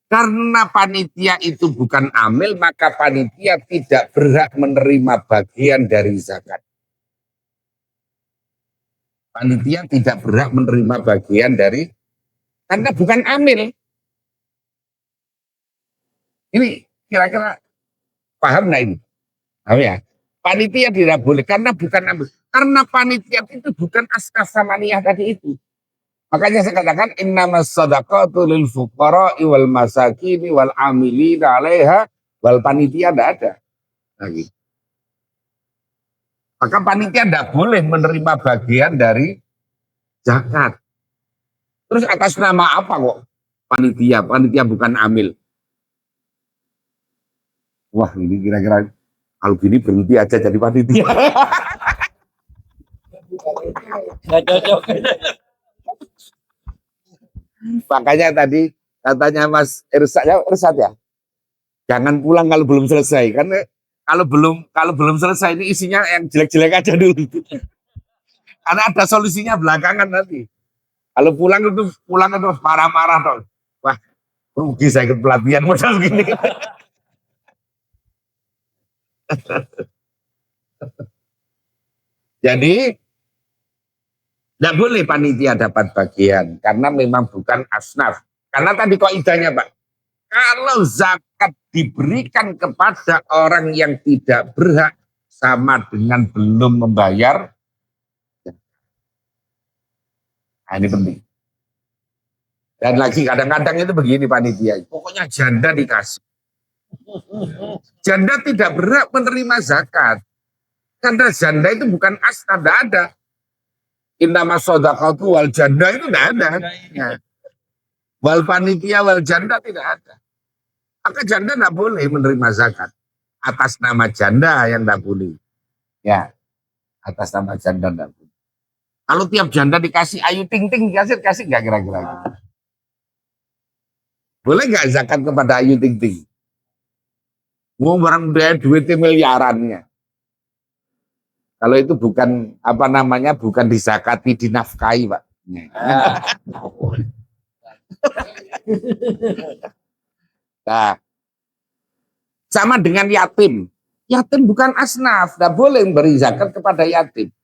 karena panitia itu bukan amil, maka panitia tidak berhak menerima bagian dari zakat. Panitia tidak berhak menerima bagian dari, karena bukan amil. Ini kira-kira paham nggak ini? Paham ya? Panitia tidak boleh karena bukan amil. Karena panitia itu bukan askasamaniyah tadi itu. Makanya saya katakan innamas shadaqatu lil fuqara wal masakin wal amilina 'alaiha wal panitia tidak ada. Nah, gitu. Maka panitia tidak boleh menerima bagian dari zakat. Terus atas nama apa kok panitia? Panitia bukan amil. Wah ini kira-kira kalau gini berhenti aja jadi panitia. Nggak cocok. Makanya tadi katanya Mas Irsad ya, jangan pulang kalau belum selesai. Karena kalau belum selesai ini isinya yang jelek-jelek aja dulu. Karena ada solusinya belakangan nanti. Kalau pulang itu marah-marah dong. Wah, rugi saya ikut pelatihan modal gini. Jadi tidak boleh panitia dapat bagian karena memang bukan asnaf. Karena tadi kok idanya Pak, kalau zakat diberikan kepada orang yang tidak berhak sama dengan belum membayar. Nah, ini penting. Dan lagi kadang-kadang itu begini panitia, pokoknya janda dikasih. Janda tidak berhak menerima zakat. Karena janda itu bukan asnaf, tidak ada. Innama shadaqatu wal janda itu tidak ada. Ya. Wal panitia wal janda tidak ada. Maka janda tidak boleh menerima zakat. Atas nama janda yang tidak boleh. Ya, atas nama janda tidak boleh. Kalau tiap janda dikasih ayu ting ting kasih nggak kira-kira? Boleh nggak zakat kepada ayu ting ting? Mau barang dia duitnya miliarannya. Kalau itu bukan apa namanya, bukan dizakati, dinafkahi Pak. Nah, sama dengan yatim. Yatim bukan asnaf, tidak boleh memberi zakat kepada yatim.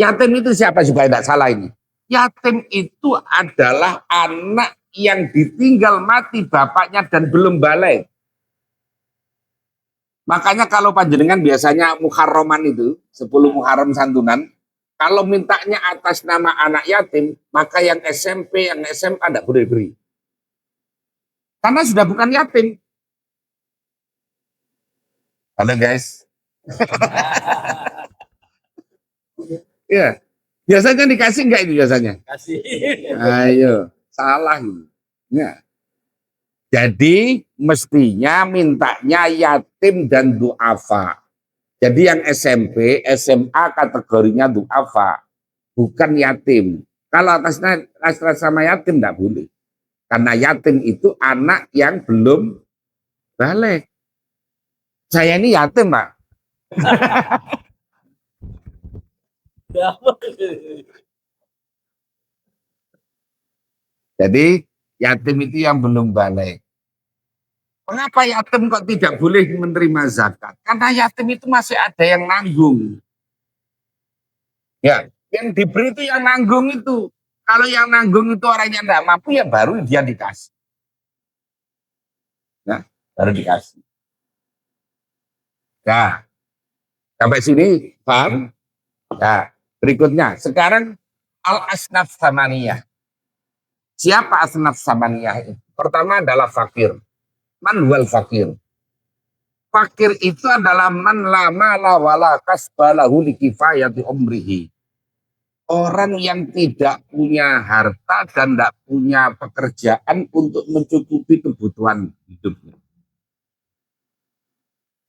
Yatim itu siapa supaya tidak salah ini? Yatim itu adalah anak yang ditinggal mati bapaknya dan belum balik. Makanya kalau panjenengan biasanya Muharraman itu, 10 Muharram santunan, kalau mintanya atas nama anak yatim, maka yang SMP, yang SMA tidak boleh beri. Karena sudah bukan yatim. Halo guys. Ya, biasanya dikasih enggak itu biasanya? Kasih. Ayo, salah ini. Ya. Jadi mestinya mintanya yatim dan du'afa. Jadi yang SMP, SMA kategorinya du'afa, bukan yatim. Kalau atasnya sama yatim tidak boleh. Karena yatim itu anak yang belum balik. Saya ini yatim Pak. Jadi yatim itu yang belum balik. Mengapa yatim kok tidak boleh menerima zakat? Karena yatim itu masih ada yang nanggung. Ya, yang diberi itu yang nanggung itu. Kalau yang nanggung itu orangnya tidak mampu, ya baru dia dikasih. Nah, baru dikasih. Nah, sampai sini paham? Nah, berikutnya sekarang al-asnaf samaniyah. Siapa asnaf samaniyah itu? Pertama adalah fakir. Man wal fakir. Fakir itu adalah man lama la wala kasbalahu likifayati umrihi. Orang yang tidak punya harta dan tidak punya pekerjaan untuk mencukupi kebutuhan hidupnya.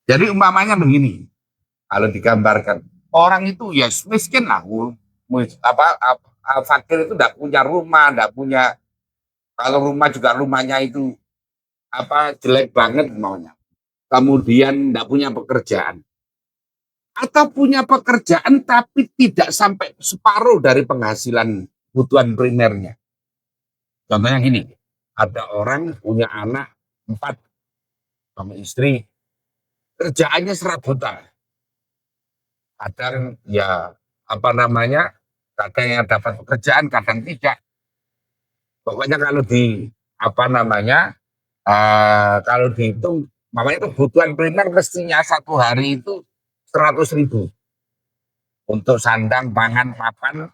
Jadi umpamanya begini, kalau digambarkan, orang itu ya miskin lah, fakir itu tidak punya rumah, tidak punya, kalau rumah juga rumahnya itu jelek banget maunya. Kemudian tidak punya pekerjaan. Atau punya pekerjaan tapi tidak sampai separuh dari penghasilan kebutuhan primernya. Contohnya gini, ada orang punya anak 4 sama istri, kerjaannya serabutan. Kadang ya kadang yang dapat pekerjaan, kadang tidak. Pokoknya kalau kalau dihitung, makanya kebutuhan primer mestinya satu hari itu 100.000 untuk sandang, pangan, papan,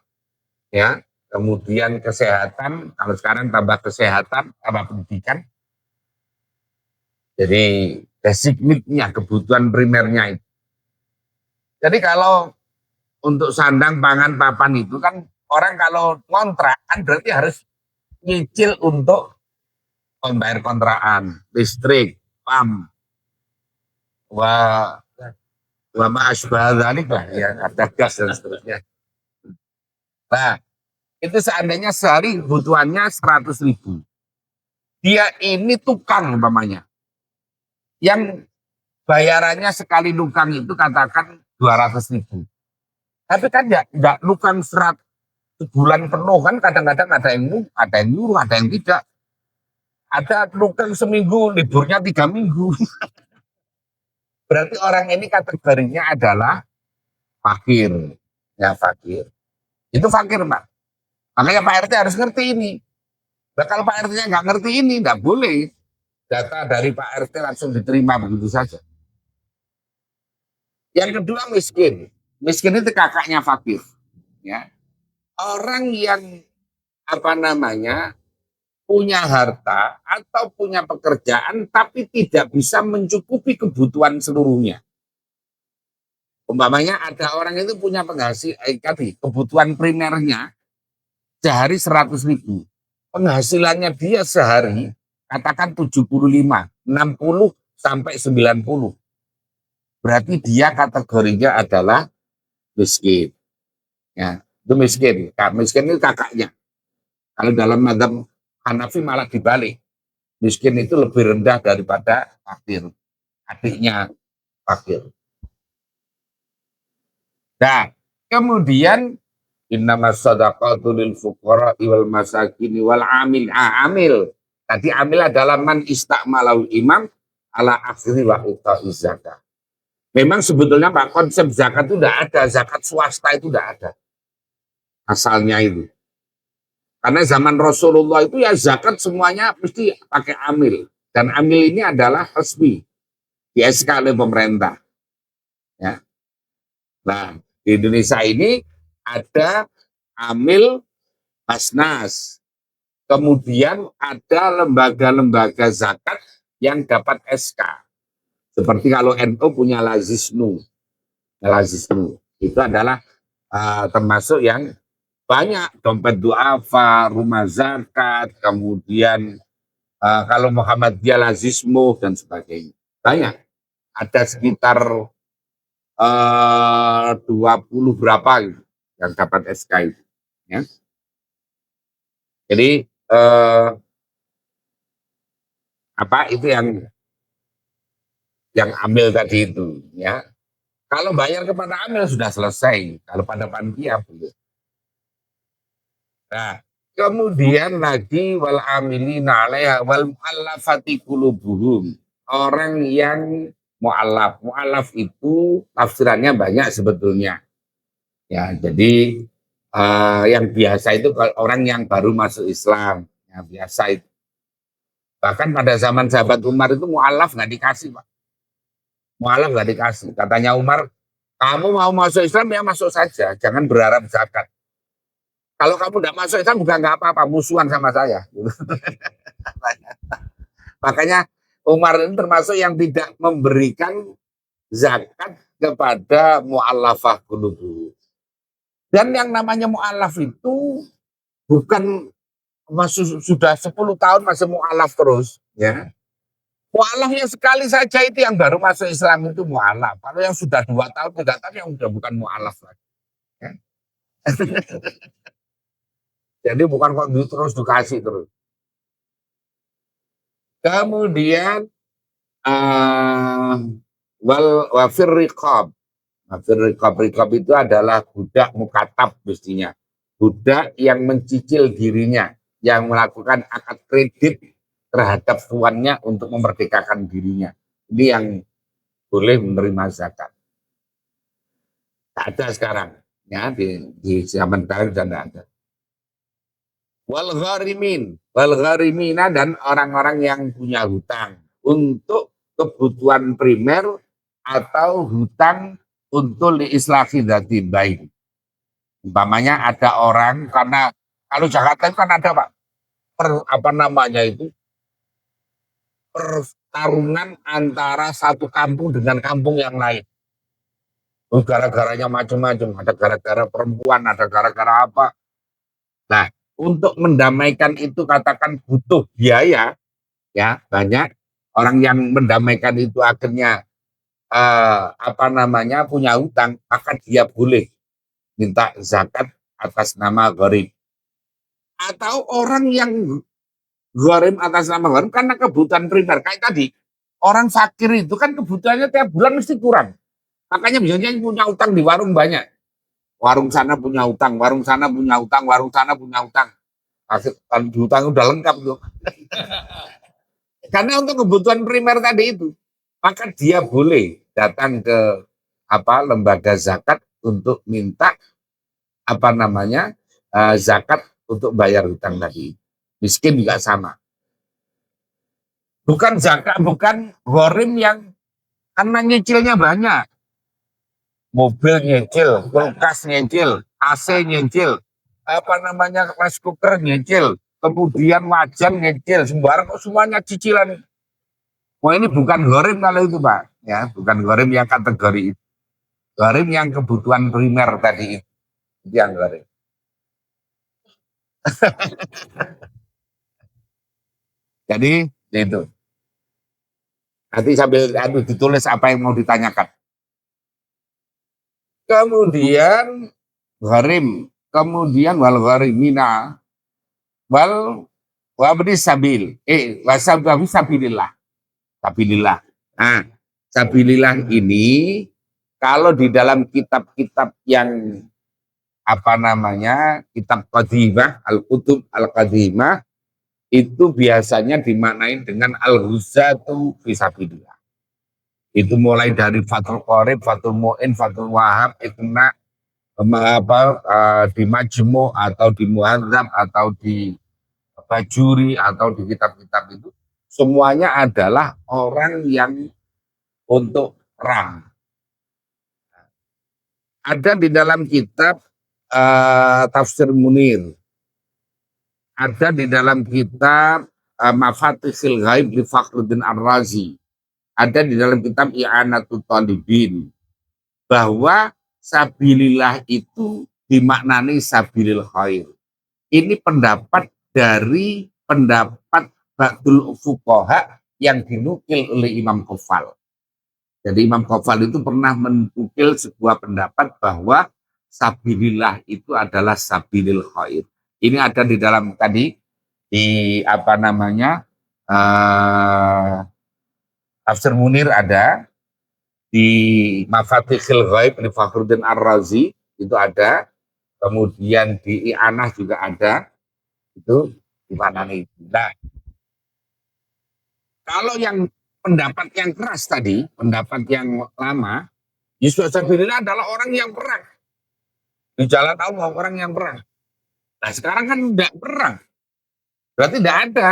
ya, kemudian kesehatan. Kalau sekarang tambah kesehatan, tambah pendidikan. Jadi basic need-nya, kebutuhan primernya itu. Jadi kalau untuk sandang, pangan, papan itu kan orang kalau kontrak kan berarti harus nyicil untuk membayar kontrakan, listrik, pam, wa wa ma'asbah dzalik lah ya, ada gas dan seterusnya. Nah, itu seandainya sehari kebutuhannya 100.000. Dia ini tukang umpamanya. Yang bayarannya sekali nukang itu katakan 200.000. Tapi kan enggak nukang sebulan penuh kan, kadang-kadang ada yang nyuruh, ada yang tidak. Ada nukang seminggu, liburnya 3 minggu. Berarti orang ini kategorinya adalah fakir. Ya fakir. Itu fakir, Pak. Makanya Pak RT harus ngerti ini. Nah, kalau Pak RT-nya nggak ngerti ini, nggak boleh data dari Pak RT langsung diterima begitu saja. Yang kedua miskin. Miskin itu kakaknya fakir. Ya. Orang yang punya harta atau punya pekerjaan tapi tidak bisa mencukupi kebutuhan seluruhnya. Umpamanya ada orang itu punya tadi kebutuhan primernya sehari 100.000. Penghasilannya dia sehari katakan 75, 60 sampai 90. Berarti dia kategorinya adalah miskin. Ya, itu miskin. Miskin itu kakaknya. Kalau dalam madzhab Hanafi malah dibalik. Miskin itu lebih rendah daripada fakir. Adiknya fakir. Nah, kemudian innamas shadaqatu lil fuqara wal masakin wal amil. Tadi amil adalah man istakmalul imam ala akhiri wa ita'iz zakat. Memang sebetulnya Pak, konsep zakat itu tidak ada, zakat swasta itu tidak ada. Asalnya itu. Karena zaman Rasulullah itu ya zakat semuanya mesti pakai amil. Dan amil ini adalah resmi. Di SK oleh pemerintah. Ya. Nah, di Indonesia ini ada amil Basnas. Kemudian ada lembaga-lembaga zakat yang dapat SK. Seperti kalau NU punya Lazisnu. Lazisnu. Itu adalah termasuk yang banyak, dompet duafa, rumah zakat, kemudian kalau Muhammadiyah Lazismu dan sebagainya. Banyak. Ada sekitar 20 berapa gitu, yang dapat SK itu. Ya. Jadi itu yang ambil tadi itu, ya. Kalau bayar kepada amil sudah selesai. Kalau pada panitia belum. Nah, kemudian lagi wal amilina 'alaiha wal mu'allafati qulubuhum. Orang yang mu'allaf. Mu'allaf itu tafsirannya banyak sebetulnya. Ya, jadi yang biasa itu orang yang baru masuk Islam, yang biasa itu. Bahkan pada zaman sahabat Umar itu mu'allaf nggak dikasih, Pak. Mu'allaf nggak dikasih. Katanya Umar, kamu mau masuk Islam ya masuk saja, jangan berharap zakat. Kalau kamu tidak masuk Islam bukan nggak apa-apa, musuhan sama saya. Makanya Umar ini termasuk yang tidak memberikan zakat kepada mu'allafah qulubuhum. Dan yang namanya mu'allaf itu bukan sudah 10 tahun masih mu'allaf terus, ya. Mu'allaf yang sekali saja itu yang baru masuk Islam itu mu'allaf. Kalau yang sudah 2 tahun, 3 tahun yang sudah bukan mu'allaf lagi. Ya. Jadi bukan kok terus dikasih terus. Kemudian wafir riqab. Wafir riqab itu adalah budak mukatab mestinya. Budak yang mencicil dirinya, yang melakukan akad kredit terhadap tuannya untuk memerdekakan dirinya. Ini yang boleh menerima zakat. Tak ada sekarang, ya di zaman sekarang sudah tidak ada. Wal gharimina dan orang-orang yang punya hutang untuk kebutuhan primer atau hutang untuk islahi dzati baik. Umpamanya ada orang, karena kalau Jakarta itu kan ada Pak, pertarungan antara satu kampung dengan kampung yang lain. Gara-garanya macam-macam, ada gara-gara perempuan, ada gara-gara apa. Nah, untuk mendamaikan itu katakan butuh biaya, ya banyak. orang yang mendamaikan itu akhirnya punya hutang, maka dia boleh minta zakat atas nama gharib. Atau orang yang gharib atas nama gharib karena kebutuhan primer kayak tadi. Orang fakir itu kan kebutuhannya tiap bulan mesti kurang. Makanya biasanya punya utang di warung banyak. Warung sana punya utang, warung sana punya utang, warung sana punya utang. Kalau di utang udah lengkap tuh. Karena untuk kebutuhan primer tadi itu, maka dia boleh datang ke lembaga zakat untuk minta zakat untuk bayar hutang tadi. Miskin juga sama. Bukan zakat, bukan gharim yang karena nyicilnya banyak. Mobil nyicil, kulkas nyicil, AC nyicil, rice cooker nyicil, kemudian wajan nyicil, sembarang kok semuanya cicilan. Wah ini bukan gharim kalau itu Pak, ya bukan gharim yang kategori itu. Gharim yang kebutuhan primer tadi itu yang gharim. Jadi itu. Nanti sambil ditulis apa yang mau ditanyakan. Kemudian gharim, kemudian wal gharimina wal wabdi sabil, wasababi sabilillah. Sabilillah. Nah, sabilillah ini kalau di dalam kitab-kitab yang kitab qadimah, al-kutub al-qadimah itu biasanya dimaknain dengan al-ghuzatu fisabilillah. Itu mulai dari Fathul Qorib, Fathul Mu'in, Fathul Wahab, Iqna, di Majmu atau di Muhadzab atau di Bajuri atau di kitab-kitab itu semuanya adalah orang yang untuk perang. Ada di dalam kitab Tafsir Munir, ada di dalam kitab Mafatihil Ghaib di Fakhruddin Ar-Razi, ada di dalam kitab I'anatul Talibin, bahwa sabilillah itu dimaknani sabilil khair. Ini pendapat dari pendapat Ba'dul Fuqaha yang dinukil oleh Imam Qofal. Jadi Imam Qofal itu pernah menukil sebuah pendapat bahwa sabilillah itu adalah sabilil khair. Ini ada di dalam tadi di Tafsir Munir ada, di Mafatihil Ghaib di Fakhruddin Ar-Razi itu ada, kemudian di I'anah juga ada, itu di mana nih. Nah, kalau yang pendapat yang keras tadi, pendapat yang lama, Yusuf Sabilillah adalah orang yang perang. Di jalan Allah, orang yang perang. Nah sekarang kan tidak perang. Berarti tidak ada.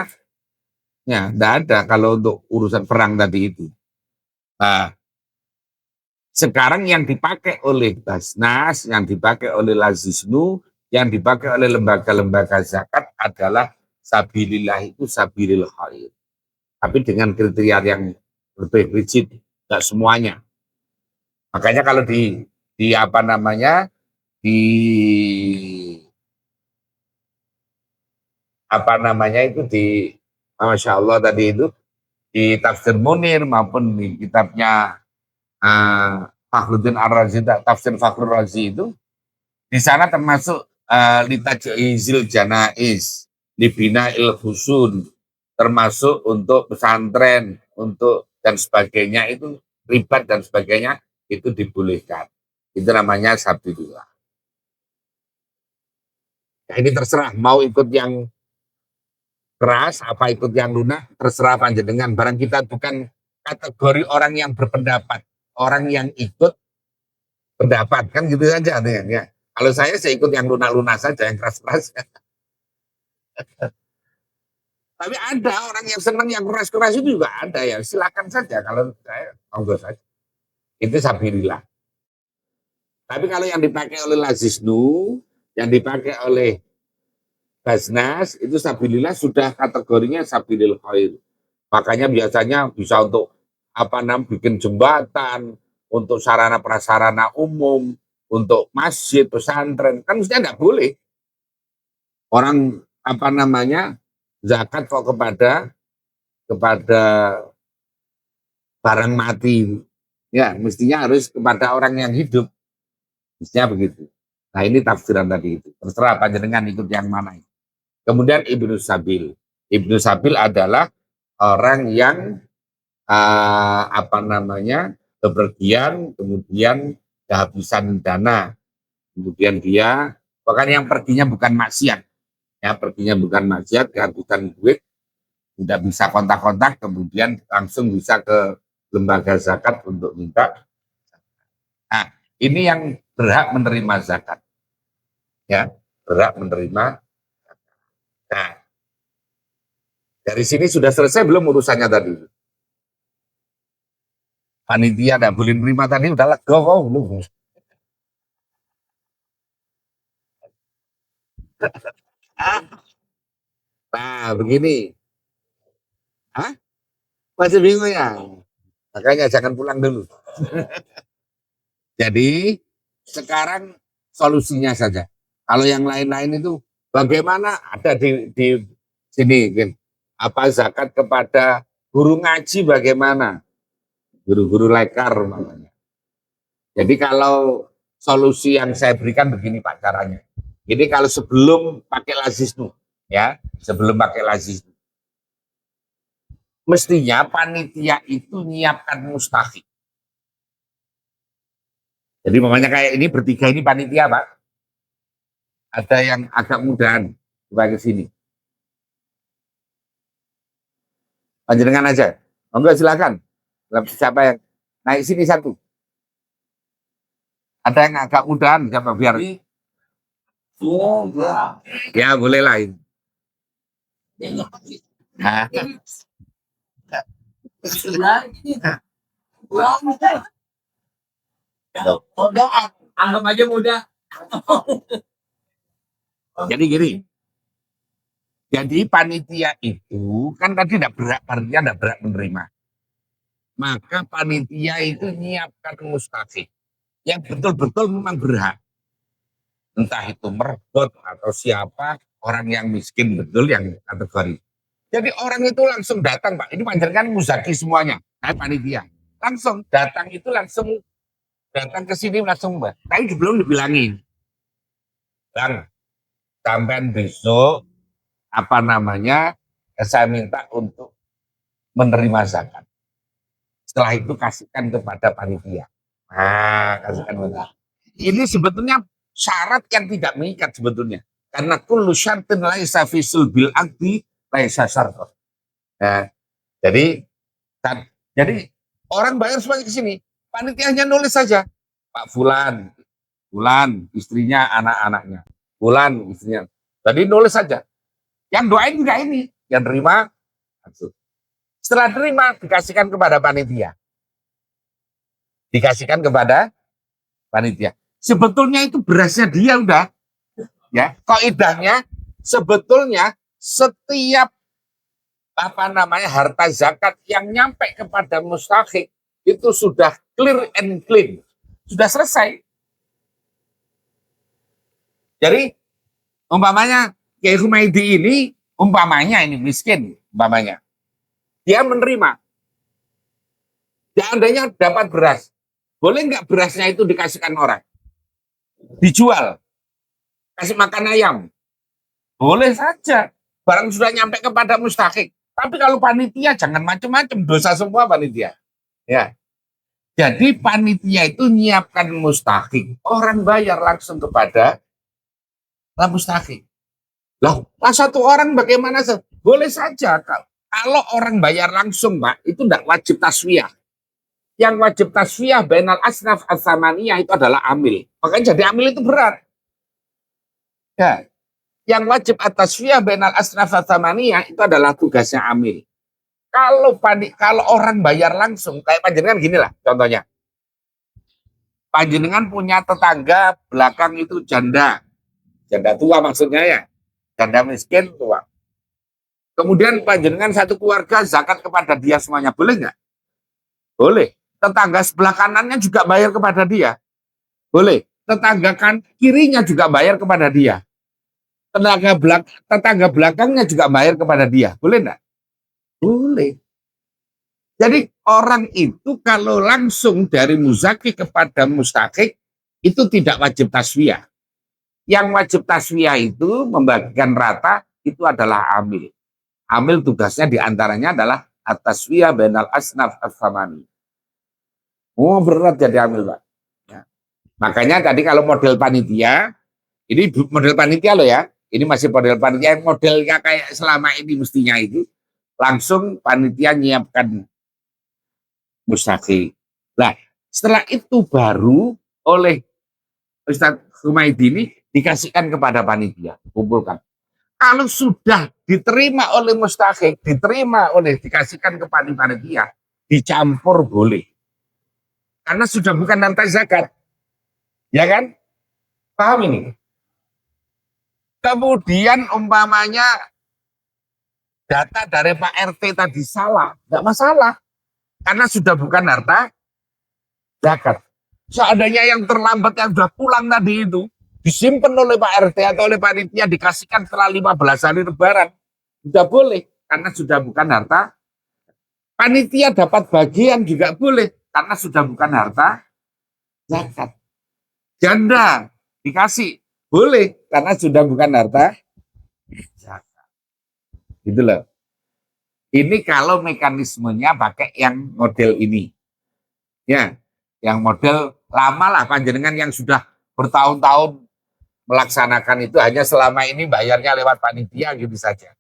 Ya, tidak ada kalau untuk urusan perang tadi itu. Nah, sekarang yang dipakai oleh Basnas, yang dipakai oleh Lazisnu, yang dipakai oleh lembaga-lembaga zakat adalah sabilillah itu sabilil khair. Tapi dengan kriteria yang lebih rigid, tidak semuanya. Makanya kalau di Masya Allah tadi itu di Tafsir Munir maupun di kitabnya Fakhruddin Ar-Razi, Tafsir Fakhrul Razi itu, di sana termasuk litajizil janaiz, libina il husun, termasuk untuk pesantren, untuk dan sebagainya itu ribat dan sebagainya itu dibolehkan. Itu namanya sabilillah. Nah, ini terserah mau ikut yang keras apa ikut yang lunak, terserah panjenengan. Barang kita bukan kategori orang yang berpendapat, orang yang ikut pendapat kan gitu saja ya. Kalau saya ikut yang lunak-lunak saja, yang keras-keras. Tapi ada orang yang senang yang keras-keras itu juga ada ya. Silakan saja kalau saya monggo saja. Itu sabilillah. Tapi kalau yang dipakai oleh Lazisnu, yang dipakai oleh Basnas itu sabilillah sudah kategorinya sabilil khair. Makanya biasanya bisa untuk bikin jembatan, untuk sarana prasarana umum, untuk masjid, pesantren, kan mestinya enggak boleh. Orang zakat kok kepada barang mati. Ya, mestinya harus kepada orang yang hidup. Mestinya begitu. Nah, ini tafsiran tadi itu. Terserah panjenengan ikut yang mana. Kemudian Ibnu Sabil. Ibnu Sabil adalah orang yang apa namanya bepergian, kemudian kehabisan dana, kemudian dia bahkan yang perginya bukan maksiat, ya perginya bukan maksiat, kehabisan duit, tidak bisa kontak-kontak, kemudian langsung bisa ke lembaga zakat untuk minta. Nah, ini yang berhak menerima zakat, ya berhak menerima. Nah, dari sini sudah selesai belum urusannya tadi? Panitia tidak boleh menerima tadi udah lega kok lu. Nah, begini. Hah? Masih bingung ya? Makanya jangan pulang dulu. Jadi, sekarang solusinya saja. Kalau yang lain-lain itu bagaimana ada di sini, Gen. Apa zakat kepada guru ngaji bagaimana? Guru-guru lekar namanya. Jadi kalau solusi yang saya berikan begini Pak caranya. Jadi kalau sebelum pakai lazisnu, ya, sebelum pakai lazisnu, mestinya panitia itu nyiapkan mustahik. Jadi makanya kayak ini bertiga ini panitia Pak. Ada yang agak mudahan coba ke sini. Panjenengan aja. Monggo silakan. Siapa yang naik sini satu? Ada yang agak mudahan siapa biar? Ya boleh lain. Nah. Anggap aja mudah. Jadi gini. Jadi panitia itu kan tadi tidak berat, panitia tidak berat menerima. Maka panitia itu nyiapkan mustahik yang betul-betul memang berhak. Entah itu merebut atau siapa orang yang miskin betul yang kategori. Jadi orang itu langsung datang Pak. Ini panjenengan muzaki semuanya. Saya panitia. Langsung datang itu langsung datang ke sini langsung Mbak. Tapi belum dibilangin. Bang, sampai besok apa namanya saya minta untuk menerima zakat. Setelah itu kasihkan kepada panitia. Nah, kasihkan kepada. Ini sebetulnya syarat yang tidak mengikat sebetulnya. Karena kullu syartin laisa fi sulbil aqdi laisa syartun. Nah, jadi orang bayar semuanya ke sini. Panitianya nulis saja. Pak Fulan, Fulan istrinya, anak-anaknya. Fulan istrinya. Jadi nulis saja. Yang doain juga ini, yang terima langsung. Setelah terima dikasihkan kepada panitia. Dikasihkan kepada panitia. Sebetulnya itu berasnya dia udah. Ya, kaidahnya sebetulnya setiap apa namanya harta zakat yang nyampe kepada mustahik itu sudah clear and clean. Sudah selesai. Jadi umpamanya Kiai Humaydi ini umpamanya ini miskin umpamanya. Dia menerima. Seandainya dapat beras. Boleh nggak berasnya itu dikasihkan orang? Dijual. Kasih makan ayam. Boleh saja. Barang sudah nyampe kepada mustahik. Tapi kalau panitia jangan macam-macam. Dosa semua panitia. Ya. Jadi panitia itu nyiapkan mustahik. Orang bayar langsung kepada mustahik. Lah satu orang bagaimana? Boleh saja. Kalau orang bayar langsung, Pak, itu tidak wajib taswiyah. Yang wajib taswiyah bainal asnaf as-samaniyah itu adalah amil. Makanya jadi amil itu berat. Ya. Yang wajib at-taswiyah bainal asnaf as-samaniyah itu adalah tugasnya amil. Kalau orang bayar langsung, kayak panjenengan gini lah contohnya. Panjenengan punya tetangga belakang itu janda. Janda tua maksudnya ya. Janda miskin tua. Kemudian panjenengan satu keluarga zakat kepada dia semuanya. Boleh nggak? Boleh. Tetangga sebelah kanannya juga bayar kepada dia. Boleh. Tetangga kirinya juga bayar kepada dia. Tetangga belakangnya juga bayar kepada dia. Boleh nggak? Boleh. Jadi orang itu kalau langsung dari muzaki kepada mustahik itu tidak wajib taswiyah. Yang wajib taswiyah itu membagikan rata itu adalah amil. Amil tugasnya diantaranya adalah at-taswiyah bainal asnaf as-samani. Oh berat jadi amil Pak. Ya. Makanya tadi kalau model panitia, ini model panitia loh ya, ini masih model panitia, modelnya kayak selama ini mestinya itu, langsung panitia nyiapkan mustahik. Nah setelah itu baru oleh Ustadz Humaydi ini dikasihkan kepada panitia, kumpulkan. Kalau sudah diterima oleh mustahik, diterima oleh dikasihkan kepada panitia, dicampur boleh. Karena sudah bukan harta zakat. Ya kan? Paham ini? Kemudian umpamanya data dari Pak RT tadi salah, enggak masalah. Karena sudah bukan harta zakat. Seandainya yang terlambat yang sudah pulang tadi itu disimpan oleh Pak RT atau oleh panitia dikasihkan setelah 15 hari lebaran, sudah boleh karena sudah bukan harta. Panitia dapat bagian juga boleh karena sudah bukan harta zakat. Janda dikasih boleh karena sudah bukan harta zakat. Gitu loh. Ini kalau mekanismenya pakai yang model ini. Ya, yang model lama lah panjenengan yang sudah bertahun-tahun melaksanakan itu hanya selama ini bayarnya lewat panitia gitu saja.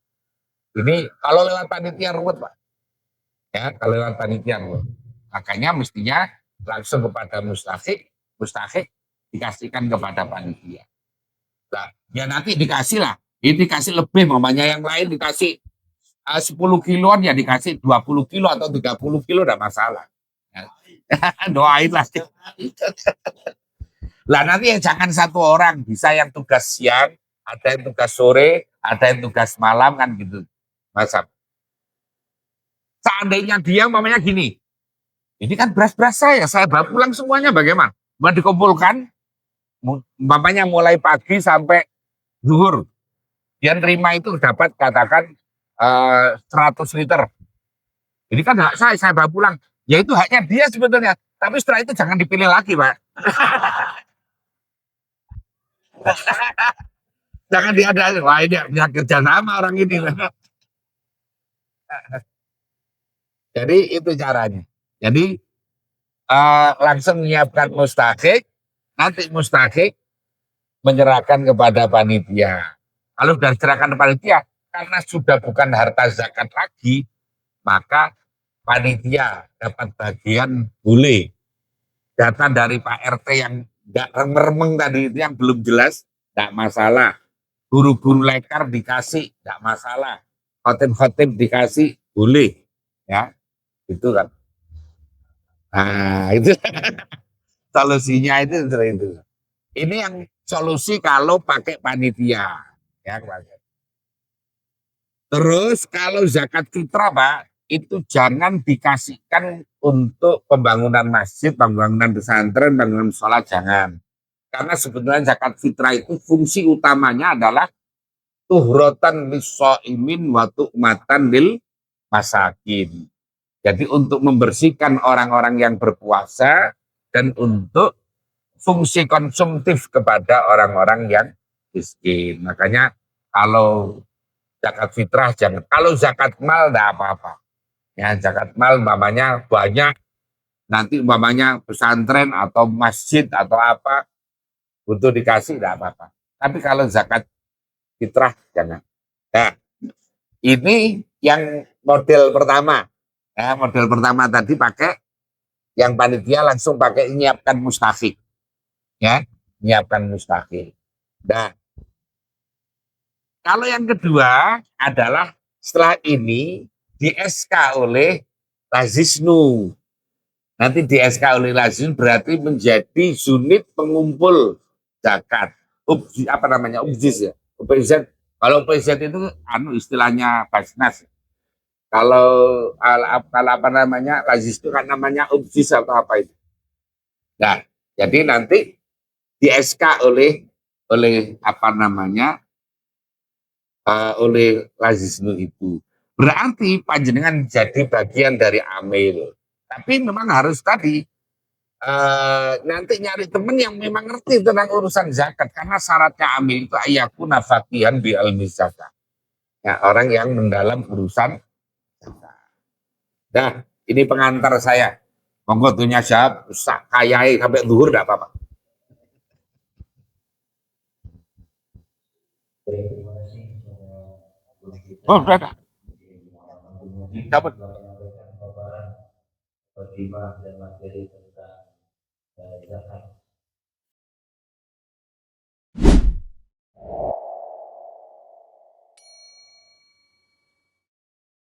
Ini kalau lewat panitia ruwet Pak. Ya, kalau lewat panitia ruwet. Makanya mestinya langsung kepada mustahik dikasihkan kepada panitia. Nah, ya nanti dikasih lah. Ini dikasih lebih, mamanya yang lain dikasih 10 kiloan ya dikasih 20 kilo atau 30 kilo tidak masalah. Doain lah. Lah nanti ya jangan satu orang, bisa yang tugas siang, ada yang tugas sore, ada yang tugas malam kan gitu. Masa seandainya dia mamanya gini, ini kan beras-beras saya bawa pulang semuanya bagaimana? Mau dikumpulkan, mamanya mulai pagi sampai zuhur. Dia terima itu dapat katakan 100 liter. Ini kan hak saya bawa pulang. Ya itu haknya dia sebetulnya. Tapi setelah itu jangan dipilih lagi, Pak. Jangan diadain. Wah ini bisa kerja sama orang ini. Jadi itu caranya. Jadi langsung menyiapkan mustahik. Nanti mustahik menyerahkan kepada panitia. Kalau sudah diserahkan kepada panitia, karena sudah bukan harta zakat lagi, maka panitia dapat bagian boleh. Data dari Pak RT yang nggak remeng tadi itu yang belum jelas, nggak masalah. Guru-guru lekar dikasih, nggak masalah. Khotib-khotib dikasih, boleh. Ya, itu kan. Nah, itu solusinya itu. Ini yang solusi kalau pakai panitia. Ya, terus kalau zakat fitrah Pak, itu jangan dikasihkan untuk pembangunan masjid, pembangunan pesantren, pembangunan sholat, jangan. Karena sebetulnya zakat fitrah itu fungsi utamanya adalah tuhrotan lisso'imin wa tu'matan lil masakin. Jadi untuk membersihkan orang-orang yang berpuasa dan untuk fungsi konsumtif kepada orang-orang yang miskin. Makanya kalau zakat fitrah jangan. Kalau zakat mal enggak apa-apa. Ya, zakat mal umpamanya banyak, nanti umpamanya pesantren atau masjid atau apa butuh dikasih enggak apa-apa. Tapi kalau zakat fitrah jangan. Nah, ini yang model pertama. Ya, model pertama tadi pakai yang panitia langsung pakai nyiapkan mustahik. Ya, nyiapkan mustahik. Nah, kalau yang kedua adalah setelah ini di SK oleh Lazisnu. Nanti di SK oleh Lazisnu berarti menjadi unit pengumpul zakat. Apa namanya? UBZIS ya. UBZ. Kalau UBZ itu istilahnya Basnas. Kalau apa namanya Lazis itu kan namanya UBZIS atau apa itu. Nah, jadi nanti di SK oleh apa namanya oleh Lazisnu itu. Berarti panjenengan jadi bagian dari amil. Tapi memang harus tadi nanti nyari temen yang memang ngerti tentang urusan zakat, karena syaratnya amil itu ayakuna faqihan bi ilmi zakat. Ya, orang yang mendalam urusan zakat. Nah, ini pengantar saya. Monggo dunia syahab, kayai sampai zuhur enggak apa-apa. Oh, udah. Dapat. Menyampaikan paparan pertimbangan dan materi tentang zakat